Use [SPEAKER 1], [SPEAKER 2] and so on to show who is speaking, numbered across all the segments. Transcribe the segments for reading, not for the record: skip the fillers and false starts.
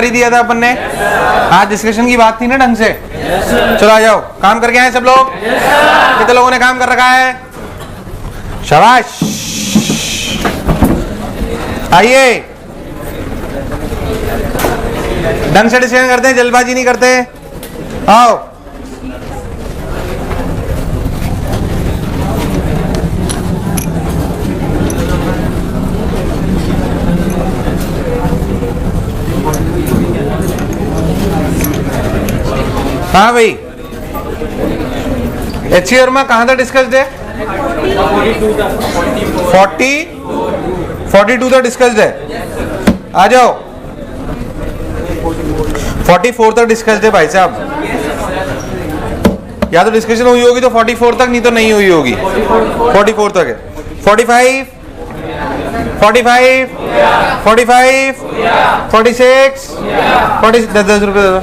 [SPEAKER 1] कर ही दिया था अपन ने। आज डिस्कशन की बात थी ना ढंग से। चलो आ जाओ, काम करके आए सब लोग? कितने लोगों ने काम कर रखा है? शाबाश। आइए ढंग से डिस्कशन करते हैं, जल्दबाजी नहीं करते। आओ हाँ भाई, एच वर्मा कहाँ था डिस्कस्ड है? 42 तक डिस्कस्ड है। आ जाओ 44 तक डिस्कस्ड है भाई साहब। या तो डिस्कशन हुई होगी तो 44 तक, नहीं तो नहीं हुई होगी। 44 तक है। 45 45 45 46 46 10 रुपये दे दो।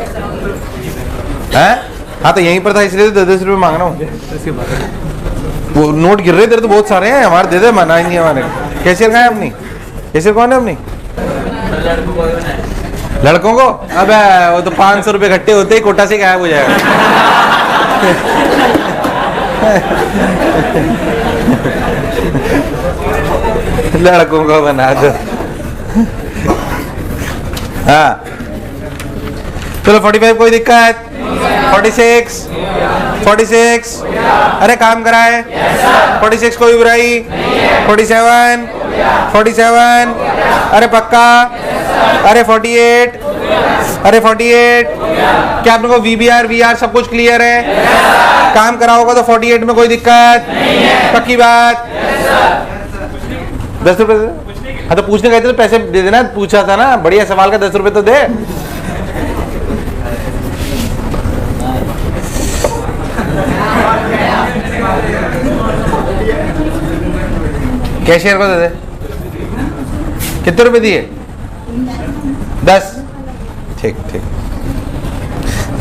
[SPEAKER 1] हैं? हाँ तो यहीं पर था इसलिए तो 10 रुपये मांग रहा हूँ। वो नोट गिर रहे तेरे तो बहुत सारे हैं, हमारे दे दे, मना ही नहीं हमारे। कैशियर कहाँ है अपनी? कैशियर कौन है अपनी? लड़कों को? अब वो तो 500 रुपये इकट्ठे होते ही कोटा से गायब हो जाएगा। लड़कों को बना दो। हाँ चलो 45 कोई दिक्कत? 46 अरे काम कराए। 46 कोई बुराई? 47 अरे पक्का? अरे 48 क्या आप लोगों को VBR VR सब कुछ क्लियर है? काम करा होगा तो 48 में कोई दिक्कत? पक्की बात? 10 रुपए दे। हाँ तो पूछने गए थे तो पैसे दे देना, पूछा था ना, बढ़िया सवाल का 10 रुपए तो दे। कैशियर को दे दे। कितने रुपए दिए? 10। ठीक ठीक,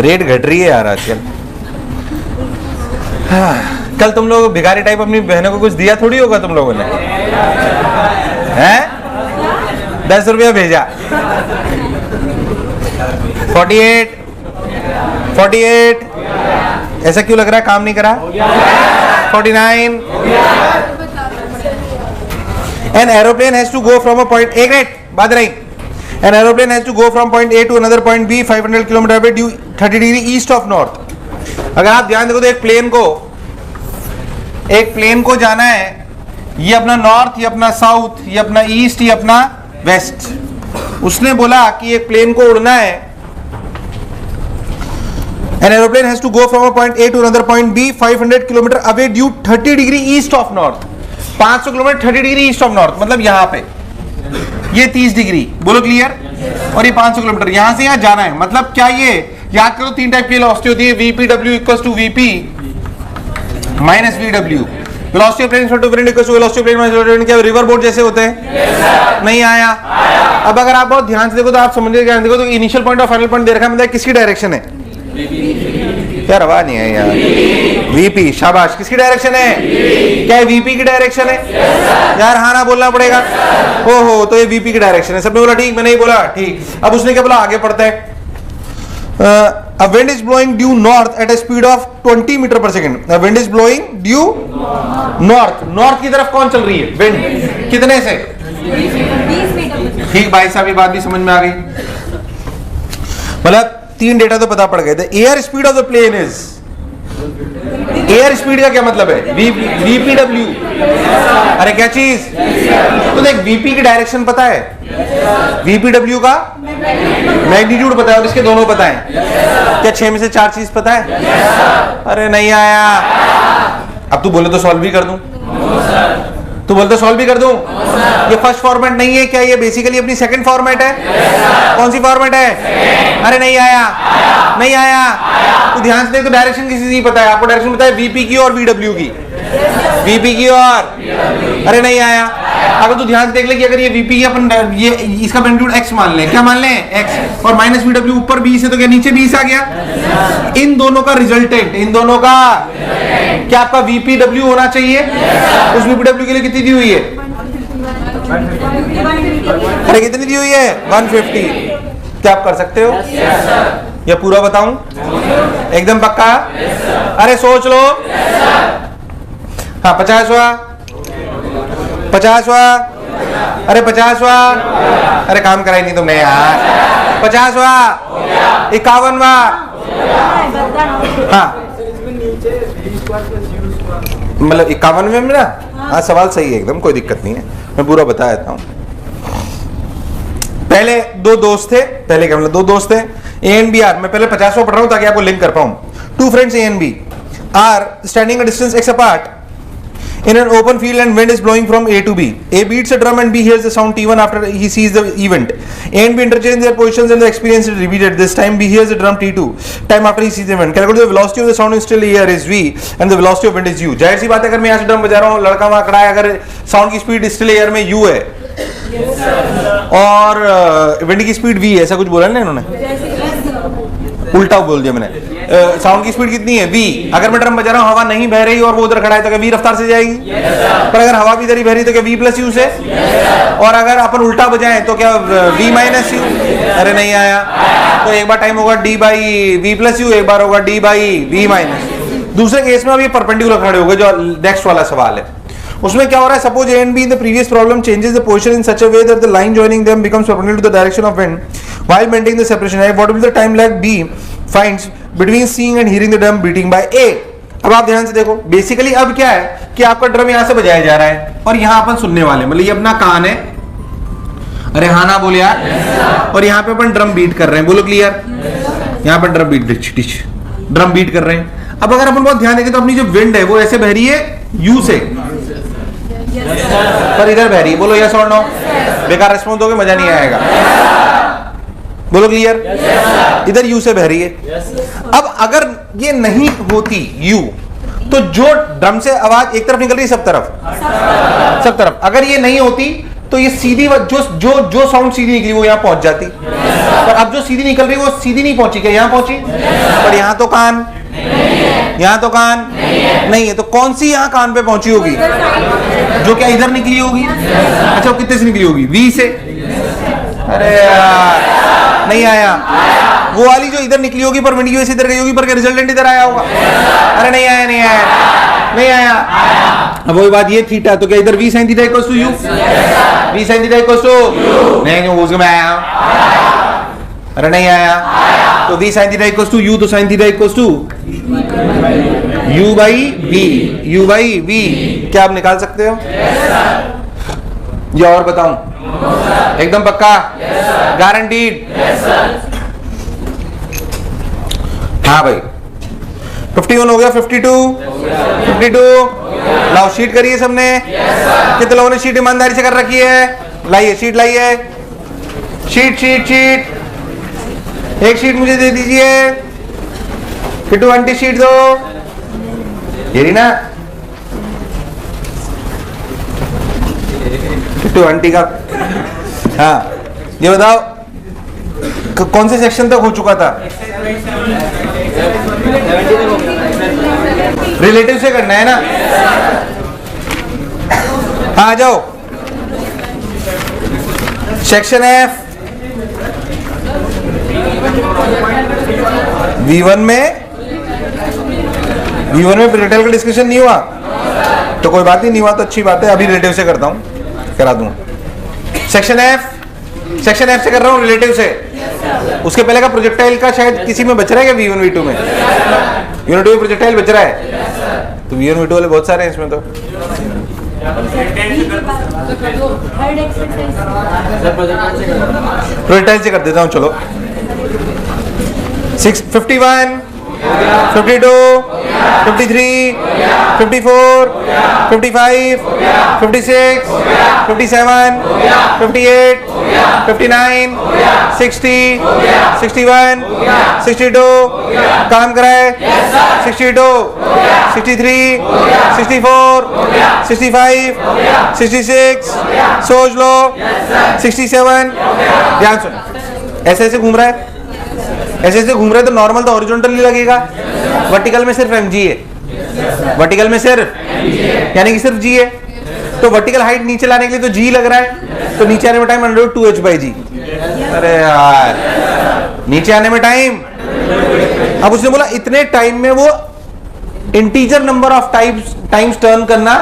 [SPEAKER 1] रेट घट रही है यार आजकल। कल तुम लोग भिखारी टाइप अपनी बहनों को कुछ दिया थोड़ी होगा तुम लोगों ने, हैं? 10 रुपया भेजा। 48 ऐसा क्यों लग रहा है काम नहीं करा? 49 An aeroplane has to go from a point A, great, बात रही। An aeroplane has to go from point A to another point B 500 km away due 30 degree east of north। अगर आप ध्यान देखो तो एक प्लेन को जाना है, ये अपना नॉर्थ, ये अपना साउथ, ये अपना ईस्ट, ये अपना वेस्ट। उसने बोला कि एक प्लेन को उड़ना है। An aeroplane has to go from a point A to another point B 500 km away due 30 degree east of north। 500 kilometre 30 degree east of north, मतलब यहाँ पे ये 30 डिग्री, बोलो क्लियर? और ये 500 किलोमीटर यहाँ से यहाँ जाना है। मतलब क्या, ये याद करो 3 टाइप की वेलोसिटी होती है। VPW equals to VP minus VW। Velocity of plane to wind equals to velocity of plane minus velocity. क्या रिवर बोट जैसे होते हैं? नहीं आया। अब अगर आप बहुत ध्यान से देखो तो आप समझिए, ध्यान देखो तो इनिशियल पॉइंट और फाइनल पॉइंट दे रखा है, मतलब किसकी डायरेक्शन है? यार आवाज नहीं है यार। VP, शाबाश। किसकी डायरेक्शन है? क्या VP की डायरेक्शन है? यार हाँ ना बोलना पड़ेगा। ओहो, तो ये VP की डायरेक्शन है। सबने बोला ठीक, मैं नहीं बोला ठीक। अब उसने क्या बोला, आगे पढ़ते हैं। A wind is blowing due north at a speed of 20 metre पर second. A wind is blowing due north की तरफ कौन चल रही है? विंड। कितने से? 20 मीटर। ठीक भाई साहब, ये बात भी समझ में आ गई। मतलब 3 डेटा तो पता पड़ गए थे। Air speed of the plane is, air speed का क्या मतलब है? VPW। अरे क्या चीज? तो देख, VP की डायरेक्शन पता है, VPW का मैग्नीट्यूड पता है, और इसके दोनों पता है। क्या 6 में से 4 चीज पता है? अरे नहीं आया। अब तू बोले तो सॉल्व भी कर दूं, तू बोलते सॉल्व भी कर दूं। ये फर्स्ट फॉर्मेट नहीं है क्या? ये बेसिकली अपनी सेकंड फॉर्मेट है। कौन सी फॉर्मेट है? अरे नहीं आया, नहीं आया। तो ध्यान से देख, तो डायरेक्शन किसी नहीं पता है। आपको डायरेक्शन पता है VP की और VW की, VP की और, अरे नहीं आया। अगर तू ध्यान से देख ले कि अगर ये VP की अपन ये इसका मैग्नीट्यूड x मान लें, क्या मान लें? x, और माइनस VW ऊपर 20 है तो क्या नीचे 20 आ गया? इन दोनों का रिजल्टेंट, इन दोनों का क्या आपका VPW होना चाहिए? उस VPW के लिए कितनी दी हुई है? अरे कितनी दी हुई है? 150। क्या आप कर सकते हो? या पूरा बताऊं? एकदम पक्का? अरे सोच लो। हाँ 50वां, 50वां, अरे 50वां, अरे काम कराई नहीं तुमने यार। 50वां, 51वां, हाँ मतलब 51वें में ना। हाँ सवाल सही है एकदम, कोई दिक्कत नहीं है, मैं पूरा बता देता हूँ। पहले दो दोस्त थे, पहले क्या मतलब दो दोस्त थे ए एंड बी आर। मैं पहले 50वां पढ़ रहा हूं ताकि आपको लिंक कर पाऊं। Two friends A and B are standing a distance x apart in an open field and wind is blowing from A to B. A beats a drum and B hears the sound T1 after he sees the event. A and B interchange their positions and the experience is repeated. This time B hears the drum T2 time after he sees the event. Calculate the velocity of the sound in still air is V and the velocity of wind is U. जाहिर सी बात है, अगर मैं यहाँ से drum बजा रहा हूँ, लड़का वहाँ खड़ा है, अगर साउंड की स्पीड स्टिल एयर में U है और विंड की स्पीड V है, ऐसा कुछ बोला ना इन्होंने, उल्टा बोल दिया मैंने। साउंड की स्पीड कितनी है? V। अगर मैं ड्रम बजा रहा हूँ, हवा नहीं बह रही और वो उधर खड़ा है तो क्या V रफ्तार से जाएगी? पर अगर हवा भी इधर ही बह रही तो क्या V प्लस U से? और अगर अपन उल्टा बजाएं तो क्या V माइनस U? अरे नहीं आया। तो एक बार टाइम होगा D by V plus U, एक बार होगा D बाई V माइनस। दूसरे केस में अभी परपेंडिकुलर खड़े हो गए, जो नेक्स्ट वाला सवाल है उसमें क्या हो रहा है? Suppose A and B in the previous problem changes the position in such a way that the line joining them becomes perpendicular to the direction of wind while maintaining the separation. What will the time lag be finds between seeing and hearing the drum beating by A. अब आप ध्यान से देखो, basically अब क्या है कि आपका ड्रम यहां से बजाया जा रहा है और यहां अपन सुनने वाले, मतलब ये अपना कान है। अरे हाँ ना बोल यार। और यहाँ पे अपन ड्रम बीट कर रहे हैं, बोलो क्लियर। यहाँ पर ड्रम बीट ड्रम बीट कर रहे हैं। अब अगर अपन बहुत ध्यान देंगे तो अपनी जो विंड है वो ऐसे बह रही है यू से, पर इधर बह रही है। बोलो यस और नो। बेकार रिस्पॉन्स दोगे मजा नहीं आएगा। बोलो क्लियर। इधर यू से बह रही है। अब अगर ये नहीं होती यू, तो जो ड्रम से आवाज एक तरफ निकल रही है सब तरफ, अगर ये नहीं होती तो ये सीधी जो साउंड सीधी निकली वो यहाँ पहुंच जाती। पर अब जो सीधी निकल रही वो सीधी नहीं पहुंची, क्या यहाँ पहुंची? पर यहाँ तो कान, यहाँ तो कान नहीं है, तो कौन सी यहाँ कान पे पहुंची होगी? जो क्या इधर निकली होगी। अच्छा वो कितने से निकली होगी? V से। अरे यार नहीं आया। वो वाली जो इधर निकली होगी पर विंड की वजह से इधर गई होगी, पर रिजल्टेंट इधर आया होगा। अरे नहीं आया। अब वही बात, ये थीटा तो क्या इधर V sin theta equals to U? V sin theta equals to नहीं, उसमें आया। अरे नहीं आया। तो V sin theta equals to U, तो sin theta equals to U by V। क्या आप निकाल सकते हो? या और बताऊं? एकदम पक्का? गारंटीड? हाँ भाई। 51 हो गया, 52 लाओ शीट करिए सबने। कितने लोगों ने शीट ईमानदारी से कर रखी है? लाइए शीट लाइए। शीट एक शीट मुझे दे दीजिए। किट्टू आंटी शीट दो। ये रही ना किट्टू आंटी का। हाँ ये बताओ कौन से सेक्शन तक हो चुका था? रिलेटिव से करना है ना। हाँ आ जाओ। सेक्शन F V1 में रिलेटिव का डिस्कशन नहीं हुआ तो कोई बात नहीं हुआ तो अच्छी बात है। अभी रिलेटिव से करता हूं, करा दूंगा। सेक्शन F से कर रहा हूं रिलेटिव से। उसके पहले का प्रोजेक्टाइल का शायद किसी में बच रहा है क्या? V1 V2 में यूनिट में प्रोजेक्टाइल बच रहा है तो V1 V2 वाले बहुत सारे हैं इसमें। तो प्रोजेक्टाइल से कर देता हूं। चलो 51 52 53 54 55 56 57 58 59 60 61 62 काम कराए 62 63 64 65 66 सोच लो 67। ध्यान सुनो, ऐसे घूम रहा है, ऐसे घूम रहा है तो नॉर्मल तो हॉरिजॉन्टली लगेगा। वर्टिकल में सिर्फ mg है, वर्टिकल में सिर्फ यानी कि सिर्फ g है। तो वर्टिकल हाइट नीचे लाने के लिए तो g लग रहा है, तो नीचे आने में टाइम √2h/g। अरे यार, नीचे आने में टाइम। अब उसने बोला इतने टाइम में वो integer number of times turn करना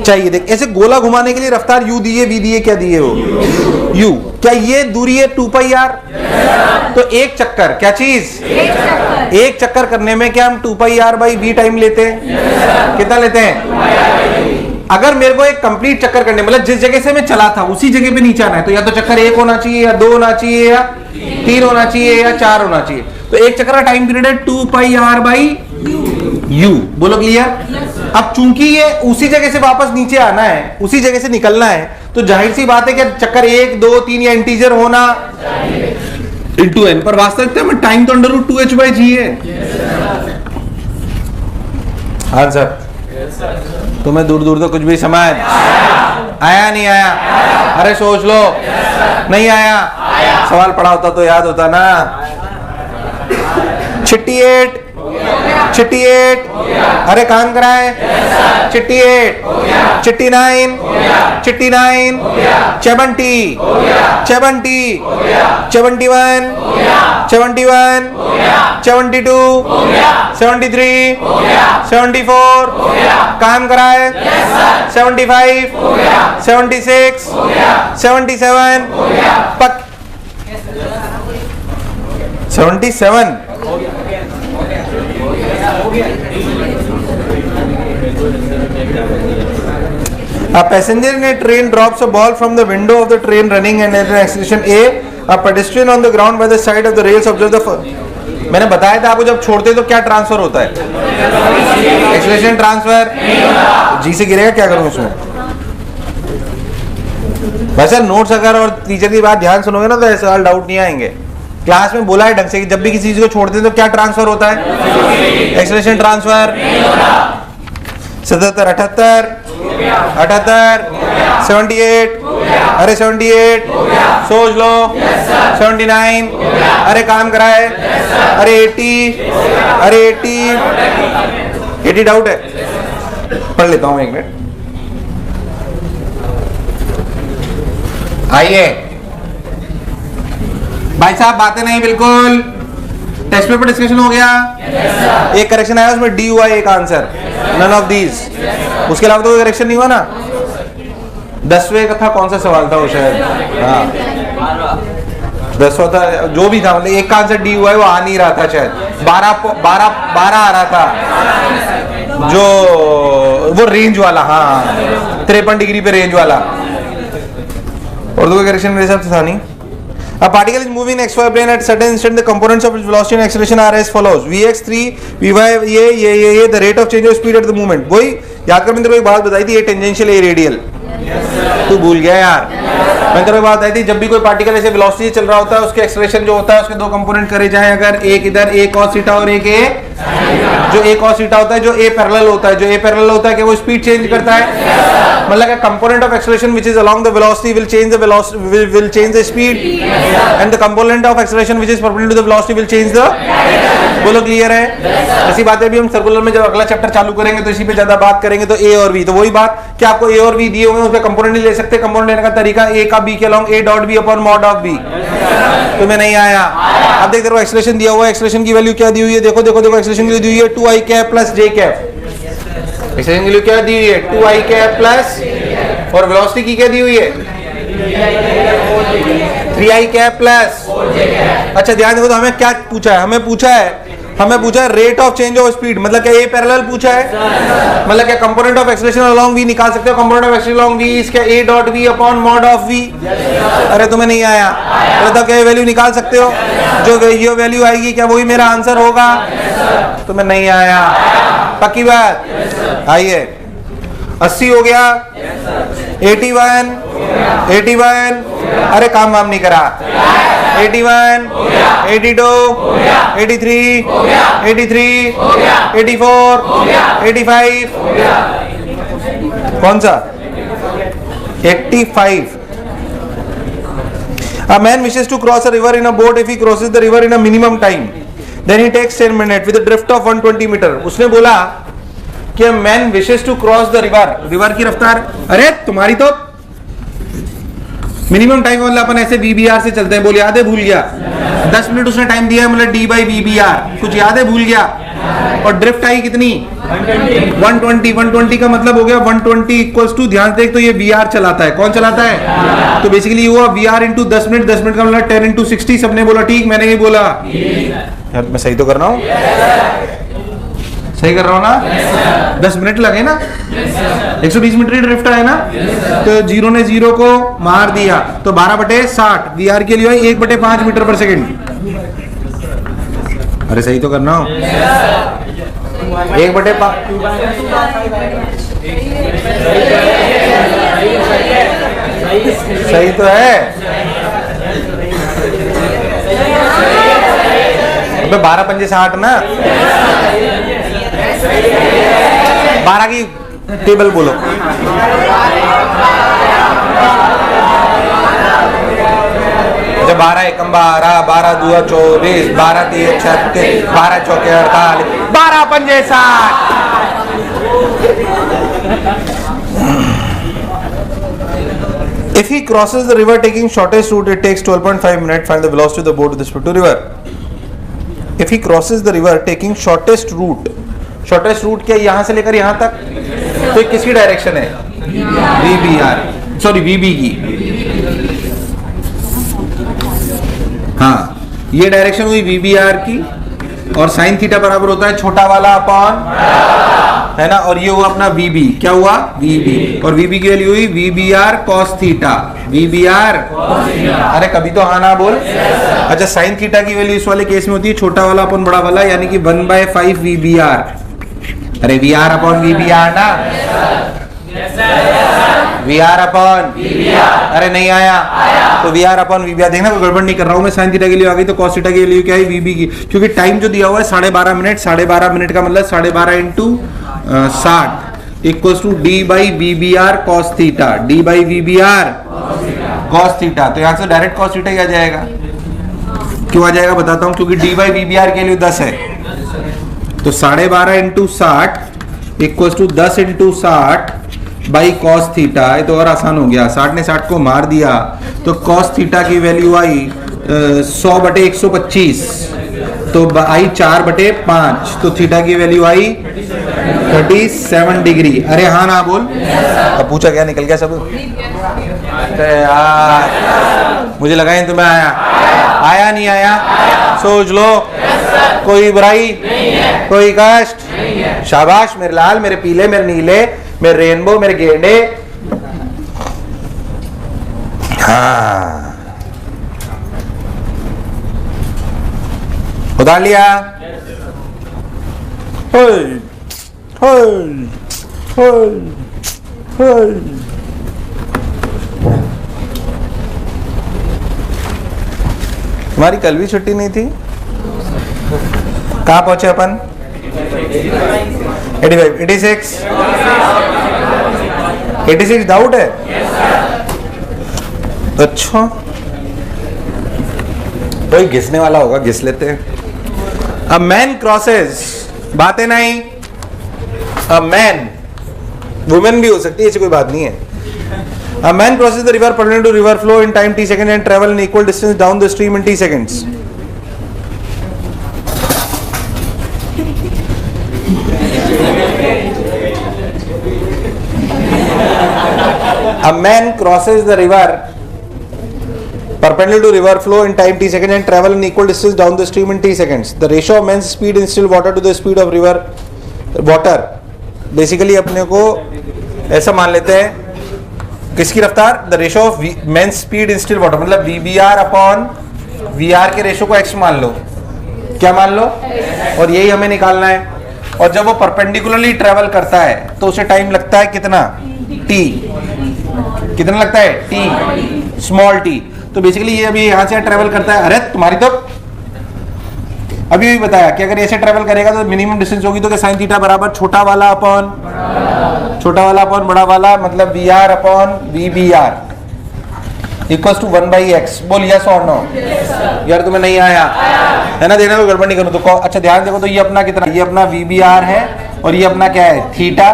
[SPEAKER 1] चाहिए। देख, ऐसे गोला घुमाने के लिए रफ्तार u दी है, v दी है, क्या दी है वो u। क्या ये दूरी है 2 पाई r? तो एक चक्कर, क्या चीज, एक चक्कर करने में क्या हम 2 पाई r बाई v टाइम लेते हैं? कितना लेते हैं? अगर मेरे को एक कंप्लीट चक्कर करने, मतलब जिस जगह से मैं चला था उसी जगह पे नीचे आना है, तो या तो चक्कर 1 होना चाहिए, या 2 होना चाहिए, या 3 होना चाहिए, या 4 होना चाहिए। तो एक चक्कर का टाइम पीरियड है 2 पाई r बाई u। बोलो क्लियर? अब चूंकि ये उसी जगह से वापस नीचे आना है, उसी जगह से निकलना है, तो जाहिर सी बात है कि चक्कर 1, 2, 3 या इंटीजर होना इंटू n। पर वास्तविकता में टाइम तो under root 2h by g है। आंसर तुम्हें दूर दूर तो कुछ भी समझ आया नहीं आया? अरे सोच लो, नहीं आया? सवाल पढ़ा होता तो याद होता ना। चिट्टी 8, अरे काम कराए। चिट्टी 8, चिट्टी 9, 70, 71, 72, 73, 74, काम कराए। 75, 76, 77, 77। A passenger in a train drops a ball from the window of the train running and at an acceleration a. A pedestrian on the ground by the side of the rails observes the। मैंने बताया था आपको, जब छोड़ते तो क्या transfer होता है? Acceleration transfer. जी से गिरेगा, क्या करूं उसमें? वैसे नोट्स अगर और टीचर की बात ध्यान सुनोगे ना तो ऐसे सवाल डाउट नहीं आएंगे। क्लास में बोला है ढंग से कि जब भी किसी चीज को छोड़ते हैं तो क्या ट्रांसफर होता है? Acceleration transfer. 77, 78, 78, अरे 78, सोच लो। 79, अरे काम कराए। अरे 80, अरे 80 डाउट है? पढ़ लेता हूं, 1 मिनट। आइए भाई साहब, बातें नहीं बिल्कुल। टेस्ट पेपर डिस्कशन हो गया। एक करेक्शन आया, उसमें डी हुआ एक आंसर, नन ऑफ दीज। उसके अलावा तो कोई करेक्शन नहीं हुआ ना। 10वें का था, कौन सा सवाल था वो? शायद हाँ 10वां था, जो भी था, मतलब एक का आंसर डी हुआ है, वो आ नहीं रहा था शायद। 12 आ रहा था, जो वो रेंज वाला, हाँ 53 डिग्री पे रेंज वाला। और दो करेक्शन मेरे हिसाब से था नहीं। A particle is moving in xy plane at certain instant. The components of its velocity and acceleration are as follows: vx3, vy, ये the rate of change of speed at the moment। वही याद कर, मैंने तेरे को एक बात बताई थी, ये टेंजेंशियल, ये रेडियल। तू भूल गया यार। मैंने तेरे को बात बताई थी, जब भी कोई पार्टिकल ऐसे वेलोसिटी चल रहा होता है, उसके एक्सेलरेशन जो होता है, उसके 2 कंपोनेंट करे जाए। अगर एक इधर a cos थीटा और एक a, जो a cos थीटा होता है, जो a पैरेलल होता है, जो a पैरेलल होता है कि वो स्पीड चेंज करता है। मतलब component of acceleration which is along the velocity will change the velocity, will change the speed, and the component of acceleration which is perpendicular to the velocity will change the. बोलो clear है? ऐसी बातें भी हम circular में जब अगला chapter चालू करेंगे तो इसी पे ज्यादा बात करेंगे। तो a और v, तो वही बात कि आपको a और v दिए हुए हैं, उसका कंपोनेंट नहीं ले सकते। कंपोनेंट लेने का तरीका a का b के along a dot b upon mod of b। तुम्हें नहीं आया? अब देख, देखो एक्सेलरेशन दिया हुआ है, एक्सेलरेशन की वैल्यू क्या दी हुई है? देखो देखो देखो, एक्सेलरेशन की वैल्यू दी हुई है 2i cap plus j cap. Acceleration की वैल्यू क्या दी हुई है? 2i कैप प्लस, और वेलोसिटी की क्या दी हुई है? 3i cap plus. अच्छा ध्यान देखो, तो हमें क्या पूछा है? हमें पूछा है rate of change of speed. मतलब क्या a पैरेलल पूछा है? मतलब क्या component of acceleration along v निकाल सकते हो? Component of acceleration along v इसका a dot v upon mod of v। अरे तुम्हें नहीं आया? मतलब क्या वैल्यू निकाल सकते हो? जो ये वैल्यू आएगी क्या वही मेरा आंसर होगा? तुम्हें नहीं आया? पक्की बात? आइए 80 हो गया, 81, अरे काम वाम नहीं करा। 81, 82, 83, 84, 85, कौन सा? 85। A man wishes to cross a river in a boat. If he crosses the river in a minimum time, then he takes 10 minutes with a drift of 120 metre. उसने बोला कि man wishes to cross the river, river की रफ्तार, अरे तुम्हारी तो minimum time मतलब अपन ऐसे VBR से चलते हैं, बोल याद है भूल गया, 10 मिनट उसने टाइम दिया है, मतलब D by VBR, कुछ याद है भूल गया। और ड्रिफ्ट आई कितनी 120 का मतलब हो गया 120 इक्वल्स टू, ध्यान देख तो ये VR चलाता है, कौन चलाता है, तो बेसिकली हुआ VR इंटू 10 मिनट, 10 मिनट का मतलब 10 इंटू 60, सबने बोला ठीक, मैंने ये बोला यार, मैं सही तो कर रहा हूँ, सही कर रहा हूँ ना, 10 मिनट लगे ना, 120 मीटर ड्रिफ्ट है ना, तो जीरो ने जीरो को मार दिया, तो 12/60 VR के लिए 1/5 मीटर पर सेकेंड। अरे सही तो करना हो, 1/5 सही तो है, 12 पंजे 60 ना, 12 की टेबल बोलो, जब 12 एकम 12, 12 दूआ 24, 12 तीय 36, 12 चौके 48, 12 पंजे 60। If he crosses the river taking shortest route, it takes 12.5 minutes. Find the velocity of the boat with respect to river. If he crosses the river taking shortest route, shortest route क्या यहाँ से लेकर यहाँ तक, तो किसकी direction है, VBR, sorry VB की, हाँ ये डायरेक्शन हुई VBR की, और साइन थीटा बराबर होता है छोटा वाला अपॉन, है ना, और ये हुआ अपना VB, क्या हुआ VB, और VB की वैल्यू हुई VBR cos थीटा, VBR, अरे कभी तो हाँ ना बोल, अच्छा साइन थीटा की वैल्यू इस वाले केस में होती है छोटा वाला अपॉन बड़ा वाला, यानी कि 1/5 VBR, अरे VR अपॉन VBR ना, VR अपॉन, अरे नहीं आया, तो VR अपॉन VBR, देखना कोई गड़बड़ नहीं कर रहा हूं मैं, साइन थीटा के लिए आ गई तो कॉस थीटा के लिए क्या है VB की, क्योंकि टाइम जो दिया हुआ है 12.5 मिनट, 12.5 मिनट का मतलब 12.5 into 60 equals to D by VBR cos theta, D by VBR cos theta, तो यहाँ से डायरेक्ट cos थीटा ही आ जाएगा, क्यों आ जाएगा बताता हूँ, क्योंकि D by VBR के लिए 10 है, तो 12.5 into 60 equals to 10 into 60 by cos theta, ये तो और आसान हो गया, 60 ने 60 को मार दिया, तो कॉस थीटा की वैल्यू आई 100/125, तो आई 4/5, तो थीटा की वैल्यू आई 37 डिग्री। अरे हाँ ना बोल, अब पूछा क्या निकल गया सब, यार मुझे लगा ही तुम्हें आया नहीं आया, सोच लो, कोई बुराई, कोई कष्ट, शाबाश मेरे लाल, मेरे पीले, मेरे नीले, मेरे रेनबो, मेरे गेंडे, हाँ उतार लिया, तुम्हारी कल भी छुट्टी नहीं थी, कहाँ पहुंचे अपन, 85, 86 डाउट है, अच्छा कोई घिसने वाला होगा, घिस लेते हैं। अ मैन क्रॉसेस, बातें नहीं, अ मैन, वुमेन भी हो सकती है, ऐसी कोई बात नहीं है। A man crosses the river perpendicular to river flow in time t second and travel in equal distance down the stream in t seconds. A man crosses the river perpendicular to river flow in time t seconds and travel in equal distance down the stream in t seconds. The ratio of man's speed in still water to the speed of river water. Basically अपने को ऐसा मान लेते हैं, किसकी रफ्तार, the ratio of man's speed in still water, मतलब VBR upon VR के रेशो को x मान लो, क्या मान लो, और यही हमें निकालना है। और जब वो परपेंडिकुलरली ट्रेवल करता है तो उसे टाइम लगता है कितना, t, कितना लगता है t, स्मॉल t। तो बेसिकली ये अभी यहाँ से ट्रेवल करता है, अरे तुम्हारी तो अभी भी बताया कि अगर ऐसे ट्रेवल करेगा तो मिनिमम डिस्टेंस होगी, तो क्या साइन थीटा बराबर छोटा वाला अपॉन बड़ा वाला, मतलब VR upon VBR equals to 1/x। बोल यस और नो, यार तुम्हें नहीं आया है ना, देखना कोई गड़बड़ नहीं करूँ तो अच्छा ध्यान देखो, तो ये अपना कितना, ये अपना VBR है और ये अपना क्या है थीटा,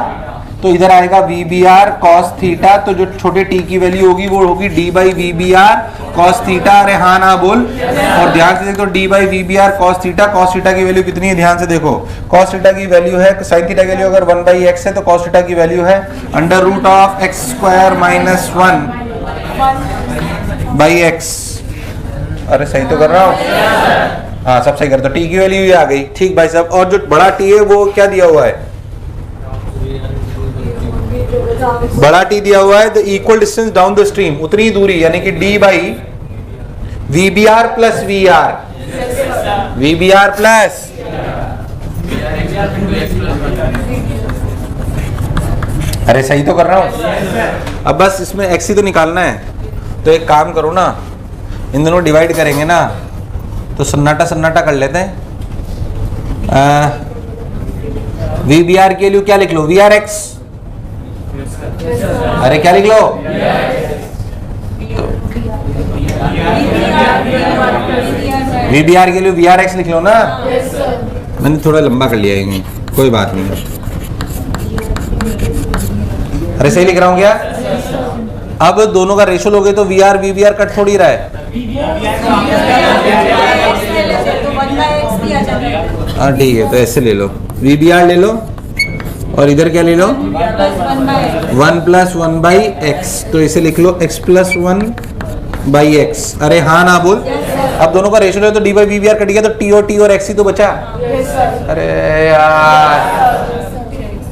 [SPEAKER 1] तो इधर आएगा V B are cos theta, तो जो छोटे टी की वैल्यू होगी वो होगी D by we B are cos theta. अरे हाँ ना बोल, और ध्यान से देखो D by we B are cos theta की वैल्यू कितनी है, ध्यान से देखो। कॉस थीटा की वैल्यू है, साइन थीटा की वैल्यू अगर 1 बाई एक्स है तो कॉस थीटा की वैल्यू है under root of x square minus 1 by x. अरे सही तो कर रहा हूँ, हाँ सब सही कर दो। टी की वैल्यू ये आ गई, ठीक भाई साहब। और जो बड़ा टी है वो क्या दिया हुआ है, बड़ा टी दिया हुआ है the equal distance down the stream, उतनी दूरी, यानी कि D by we B R plus V R, V B R plus अरे सही तो कर रहा हूं। अब बस इसमें एक्स ही तो निकालना है, तो एक काम करो ना, इन दोनों डिवाइड करेंगे ना तो सन्नाटा सन्नाटा कर लेते हैं। वी बी आर के लिए क्या लिख लो, वी आर एक्स, अरे क्या लिख लो, वी बी आर के लिए वी आर एक्स लिख लो ना। मैंने थोड़ा लंबा कर लिया है, कोई बात नहीं। अरे सही लिख रहा हूँ क्या? अब दोनों का रेशो लोगे तो वी आर कट थोड़ी रहा है। हाँ ठीक है, तो ऐसे ले लो, वी बी आर ले लो और इधर क्या ले लो 1 प्लस 1 बाई एक्स, तो इसे लिख लो x प्लस 1 बाई एक्स। अरे हाँ ना बोल, अब दोनों का रेशियो तो D by we B R cut गया, तो टी और एक्स ही तो बचा। अरे यार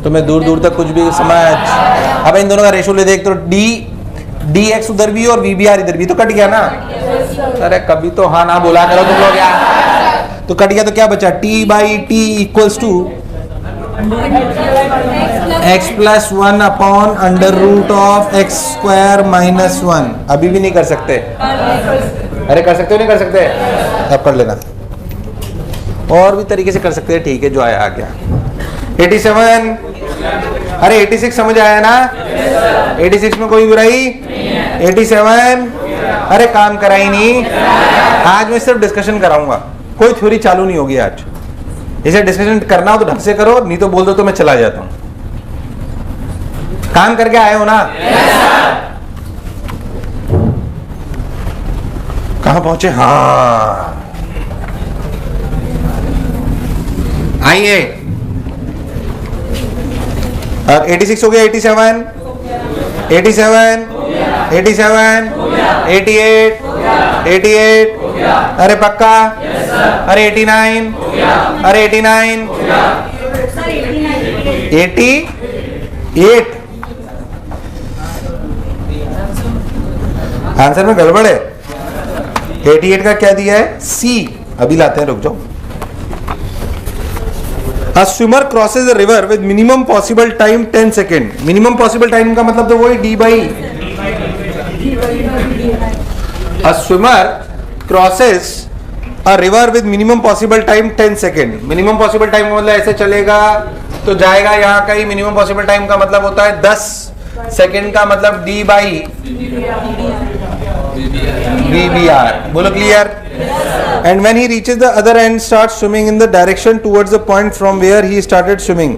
[SPEAKER 1] तो मैं दूर दूर तक कुछ भी समझ। अब इन दोनों का रेशियो ले देख, तो डी एक्स उधर भी और वी बी आर इधर भी, तो कट गया ना। अरे कभी तो हाँ ना बोला करो तुम लोग यार, तो कट गया तो क्या बचा, t by t equals to x plus 1 upon under root of x square minus 1। अभी भी नहीं कर सकते? अरे कर सकते हो, नहीं कर सकते? अब कर लेना, और भी तरीके से कर सकते हैं, ठीक है, जो आया आ गया। 87, अरे 86 समझ आया ना? 86 में कोई बुराई? 87, अरे काम करा ही नहीं। आज मैं सिर्फ डिस्कशन कराऊंगा, कोई थ्योरी चालू नहीं होगी आज। इसे डिस्कशन करना हो तो ढंग से करो, नहीं तो बोल दो तो मैं चला जाता हूं। काम करके आए हो ना? कहां पहुंचे? हाँ आइए, अब 86 हो गया, 87, 87, 87, 88, 88, अरे पक्का? अरे 89, अरे 89, 88, आंसर में गड़बड़ है। 88 का क्या दिया है? सी। अभी लाते हैं, रुक जाओ। A swimmer crosses a river with minimum possible time 10 second. Minimum possible time का मतलब तो वही D by. A swimmer crosses a river with minimum possible time 10 second. Minimum possible time का मतलब ऐसे चलेगा तो जाएगा यहाँ का ही। मिनिमम पॉसिबल टाइम का मतलब होता है 10 सेकेंड का मतलब D by we B R. बोलो clear? And when he reaches the other end, starts swimming in the direction towards the point from where he started swimming.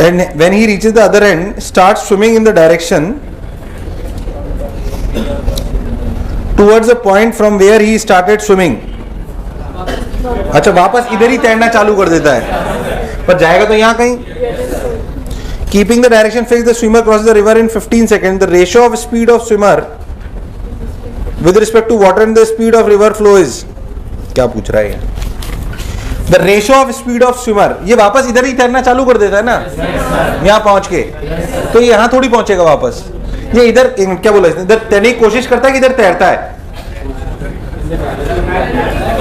[SPEAKER 1] And when he reaches the other end, starts swimming in the direction towards the point from where he started swimming. अच्छा, वापस इधर ही तैरना चालू कर देता है, पर जाएगा तो यहाँ कहीं। Keeping the direction fixed, the swimmer crosses the river in 15 seconds. The ratio of speed of swimmer with respect to water and the speed of river flow is, क्या पूछ रहा है? The ratio of speed of swimmer, ये वापस इधर ही तैरना चालू कर देता है ना, यहाँ पहुंच के, तो ये यहाँ थोड़ी पहुंचेगा वापस। ये इधर क्या बोला, इधर तैरने की कोशिश करता है कि इधर तैरता है?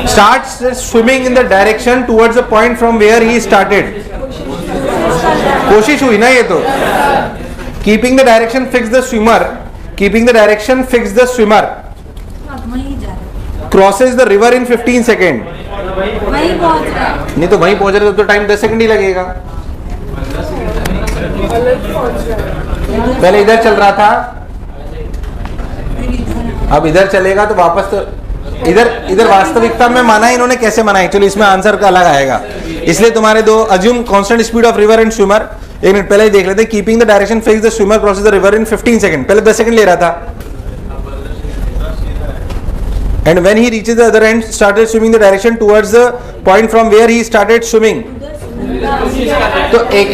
[SPEAKER 1] Starts swimming in the direction towards the point from where he started. कोशिश हुई ना ये तो। Keeping the direction fixed the swimmer. Keeping the direction fixed the swimmer. Crosses the river in 15 second. वहीं पहुंच रहा है। नहीं तो वहीं पहुंच रहे तो टाइम 10 सेकेंड ही लगेगा। पहले इधर चल रहा था, अब इधर चलेगा तो वापस तो इधर वास्तविकता में माना इन्होंने कैसे माना? एक्चुअली इसमें आंसर का अलग आएगा। इसलिए तुम्हारे दो assume constant speed of river and swimmer एक मिनट पहले ही देख लेते हैं। Keeping the direction fix the swimmer crosses the river in 15 second, पहले 10 सेकंड ले रहा था। And when he reaches the other end started swimming the direction towards the point from where he started swimming. तो एक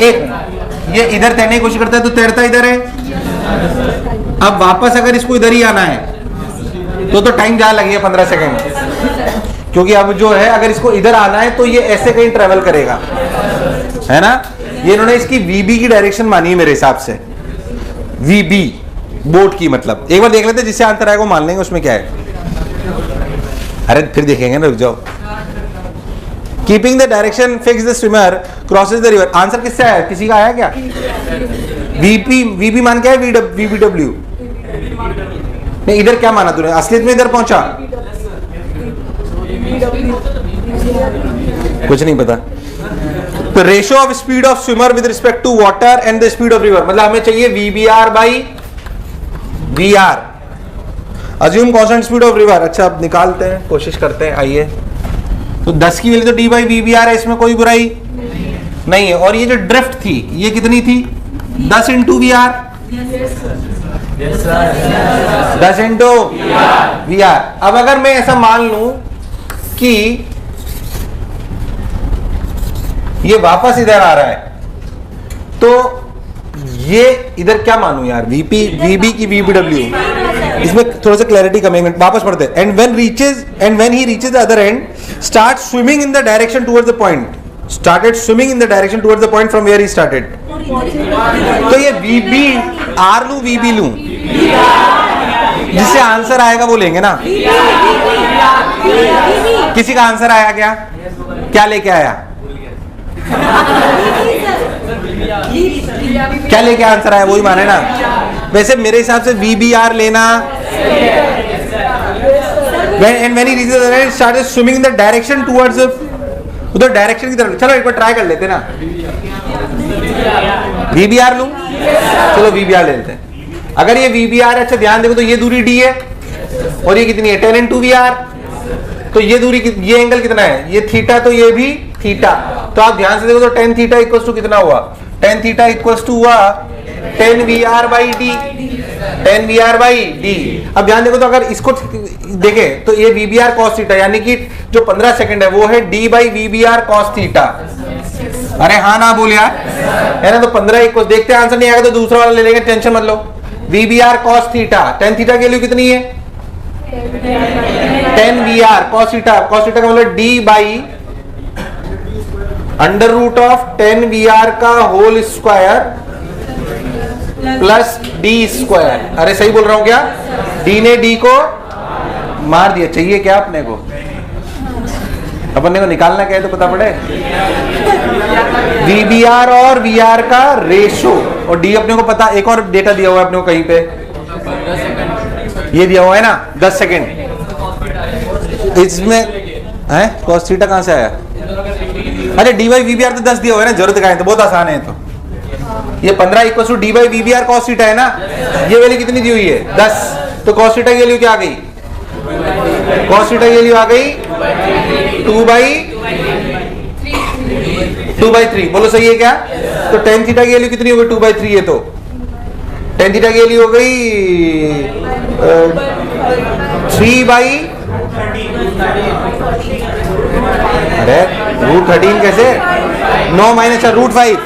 [SPEAKER 1] ये इधर तैरने की कोशिश करता है तो तैरता इधर है। अब वापस अगर इसको इधर ही आना है तो टाइम ज्यादा लगेगा 15 सेकंड, क्योंकि अब जो है अगर इसको इधर आना है तो ये ऐसे कहीं ट्रेवल करेगा, है ना। ये इन्होंने इसकी वीबी की डायरेक्शन मानी है मेरे हिसाब से, वीबी बोट की। मतलब एक बार देख लेते हैं, जिससे आंसर आएगा वो मान लेंगे उसमें क्या है। अरे फिर देखेंगे ना, रुक जाओ। Keeping the direction fix the swimmer crosses the river. Answer किससे आया, किसी का आया क्या? वीपी, वीपी मान क्या है? वीबीडब्ल्यू। नहीं, इधर क्या माना तूने? असलियत में इधर पहुंचा, कुछ नहीं पता। तो ratio of speed of swimmer with respect to water and the speed of river, मतलब हमें चाहिए V B R by V R. Assume constant speed of river. अच्छा अब निकालते हैं, कोशिश करते हैं, आइए। तो 10 की वैल्यू तो डी बाई वीबीआर है, इसमें कोई बुराई नहीं है। और ये जो ड्रिफ्ट थी ये कितनी थी? 10 into we R, 10 into we R. अब अगर मैं ऐसा मान लूं कि ये वापस इधर आ रहा है, तो ये इधर क्या मानूं यार? वीपी, वीबी की वीबीडब्ल्यू, इसमें थोड़ा सा क्लैरिटी कम है, वापस पढ़ते हैं। And when he reaches the other end start swimming in the direction towards the point, started swimming in the direction towards the point from where he started. तो ये वीबी आर लूं, वीबी लूं, जिससे आंसर आएगा वो लेंगे ना। किसी का आंसर आया क्या? क्या लेके आया? क्या लेके आंसर आया वही माने ना। वैसे मेरे हिसाब से वीबीआर लेना। And when he reaches the end, started swimming in the direction towards उधर डायरेक्शन की तरफ। चलो एक बार ट्राई कर लेते ना, वीबीआर लूं, चलो वीबीआर ले लेते हैं। अगर ये वीबीआर, अच्छा ध्यान देखो, तो ये दूरी डी है और ये कितनी है? 10 इंटू वी आर। तो ये दूरी, ये एंगल कितना है? ये थीटा, तो ये भी थीटा। तो आप ध्यान से देखो तो 10 थीटा इक्वल्स टू कितना हुआ? 10 थीटा इक्वल्स टू हुआ 10 v r by d, 10 v r by d. अब ध्यान देखो तो अगर इसको देखें तो ये v B are cos theta, यानी कि जो 15 सेकंड है वो है d by we B are cos theta. अरे हाँ ना बोल यार, है ना। तो 15 इक्वल, देखते हैं आंसर नहीं आएगा तो दूसरा वाला ले लेंगे, टेंशन मत लो। V B are cos theta, 10 theta की वैल्यू कितनी है? 10 v r cos theta. Cos theta का मतलब D by under root of 10 v r का whole square plus d square. अरे सही बोल रहा हूं क्या? डी ने डी को मार दिया। चाहिए क्या अपने को? अपने को निकालना क्या है तो पता पड़े। वीबीआर और वीआर का रेशो, और डी अपने को पता। एक और डेटा दिया हुआ है अपने को कहीं पे, ये दिया हुआ है ना 10 सेकेंड। इसमें है कॉस थीटा कहां से आया? अरे डी बाई वीबीआर तो 10 दिया हुआ है ना, जरूरत का है तो बहुत आसान है। तो ये 15 equal to d by v b r cos theta है ना। ये वैल्यू कितनी दी हुई है? 10। तो कॉस थीटा की वैल्यू क्या आ गई? कॉस थीटा की वैल्यू आ गई 2/3। बोलो सही है क्या? तो टेन थीटा की वैल्यू कितनी हो गई? 2/3 है। तो टेन थीटा की वैल्यू हो गई 3/, अरे √13 कैसे? 9 माइनस √5,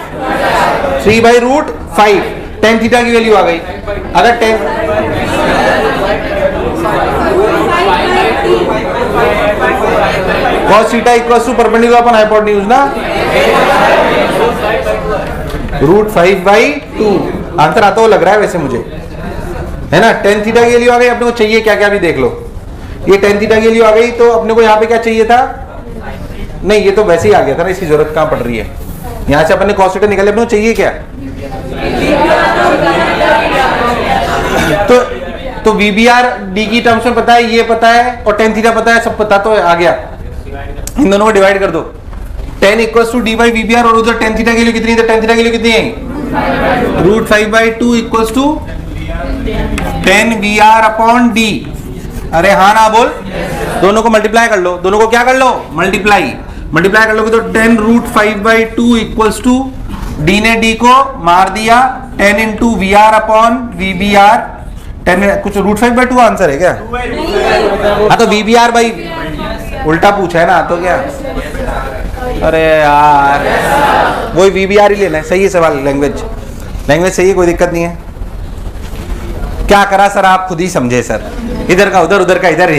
[SPEAKER 1] 3/√5। टेन थीटा की वैल्यू आ गई। अगर 10 cos theta equals to perpendicular upon hypotenuse ना, √5/2। आंसर आता हुआ लग रहा है वैसे मुझे, है ना। टेन थीटा की वैल्यू आ गई। अपने को चाहिए क्या क्या भी देख लो। ये टेन थीटा की वैल्यू आ गई, तो अपने को यहाँ पे क्या चाहिए था? नहीं, ये तो वैसे ही आ गया था ना, इसकी जरूरत कहां पड़ रही है? यहां से अपने cos थीटा निकाले, अपने को चाहिए क्या? तो वीबीआर डी की टर्म्स में पता है, ये पता है, और टेन थीटा पता है, सब पता तो आ गया। इन दोनों को डिवाइड कर दो। 10 equals to d by v b r, और उधर टेन थीटा की वैल्यू कितनी है? टेन थीटा की वैल्यू कितनी है? √5/2 equals to 10 v r upon d. अरे हाँ ना बोल। दोनों को मल्टीप्लाई कर लो। दोनों को क्या कर लो? मल्टीप्लाई कर लोगे तो 10 √5/2 इक्वल्स टू डी ने डी को मार दिया 10 into we r upon v B r 10 कुछ √5/2 आंसर है क्या? हाँ तो वी बी आर भाई उल्टा पूछा है ना, तो क्या? अरे यार वही वी बी आर ही लेना है। सही है सवाल, लैंग्वेज सही है, कोई दिक्कत नहीं है। क्या करा सर आप खुद ही समझे सर, इधर का उधर उधर का इधर,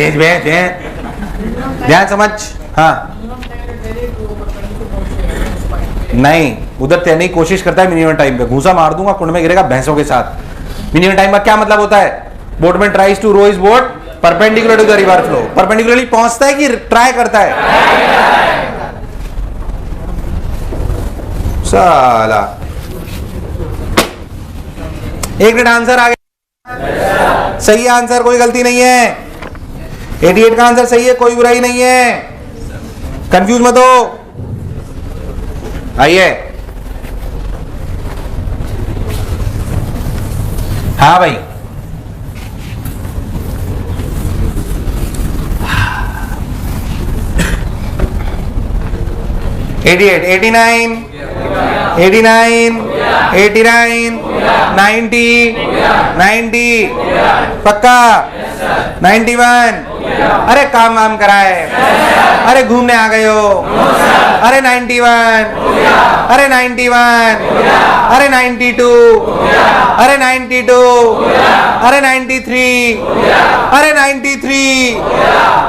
[SPEAKER 1] ध्यान समझ। हाँ नहीं, उधर तैरने की कोशिश करता है मिनिमम टाइम पे, घूसा मार दूंगा कुंड में गिरेगा भैंसों के साथ। मिनिमम टाइम का क्या मतलब होता है? Boatman tries to row his boat perpendicular to the river flow. Perpendicularly पहुंचता है कि ट्राई करता है? साला एक मिनट, आंसर आ गया। सही आंसर, कोई गलती नहीं है। 88 का आंसर सही है, कोई बुराई नहीं है, कंफ्यूज मत हो। आइए, हाँ भाई, $88, $89, $89, $89, $90, $90 पक्का, $91। अरे काम वाम कराए, अरे घूमने आ गए हो, अरे 91, अरे 91, अरे 92, अरे 92, अरे 93, अरे 93,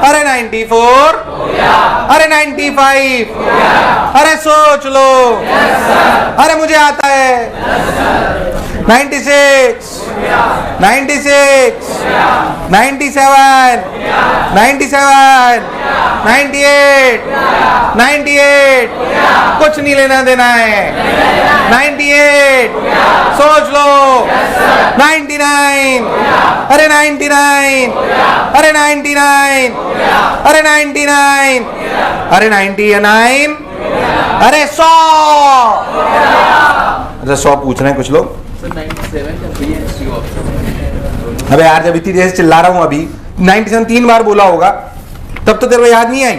[SPEAKER 1] अरे 94, अरे 95, अरे सोच लो, अरे मुझे आता है। 96, 96, 97, 97, 98, 98, कुछ नहीं लेना देना है। 98, सोच लो। 99, अरे 99, अरे 99, अरे 99, अरे 99, अरे 100। अच्छा 100 पूछ रहे हैं कुछ लोग। अबे यार जब इतनी देर से चिल्ला रहा हूं, अभी 97 3 बार बोला होगा, तब तो तेरे को याद नहीं आई।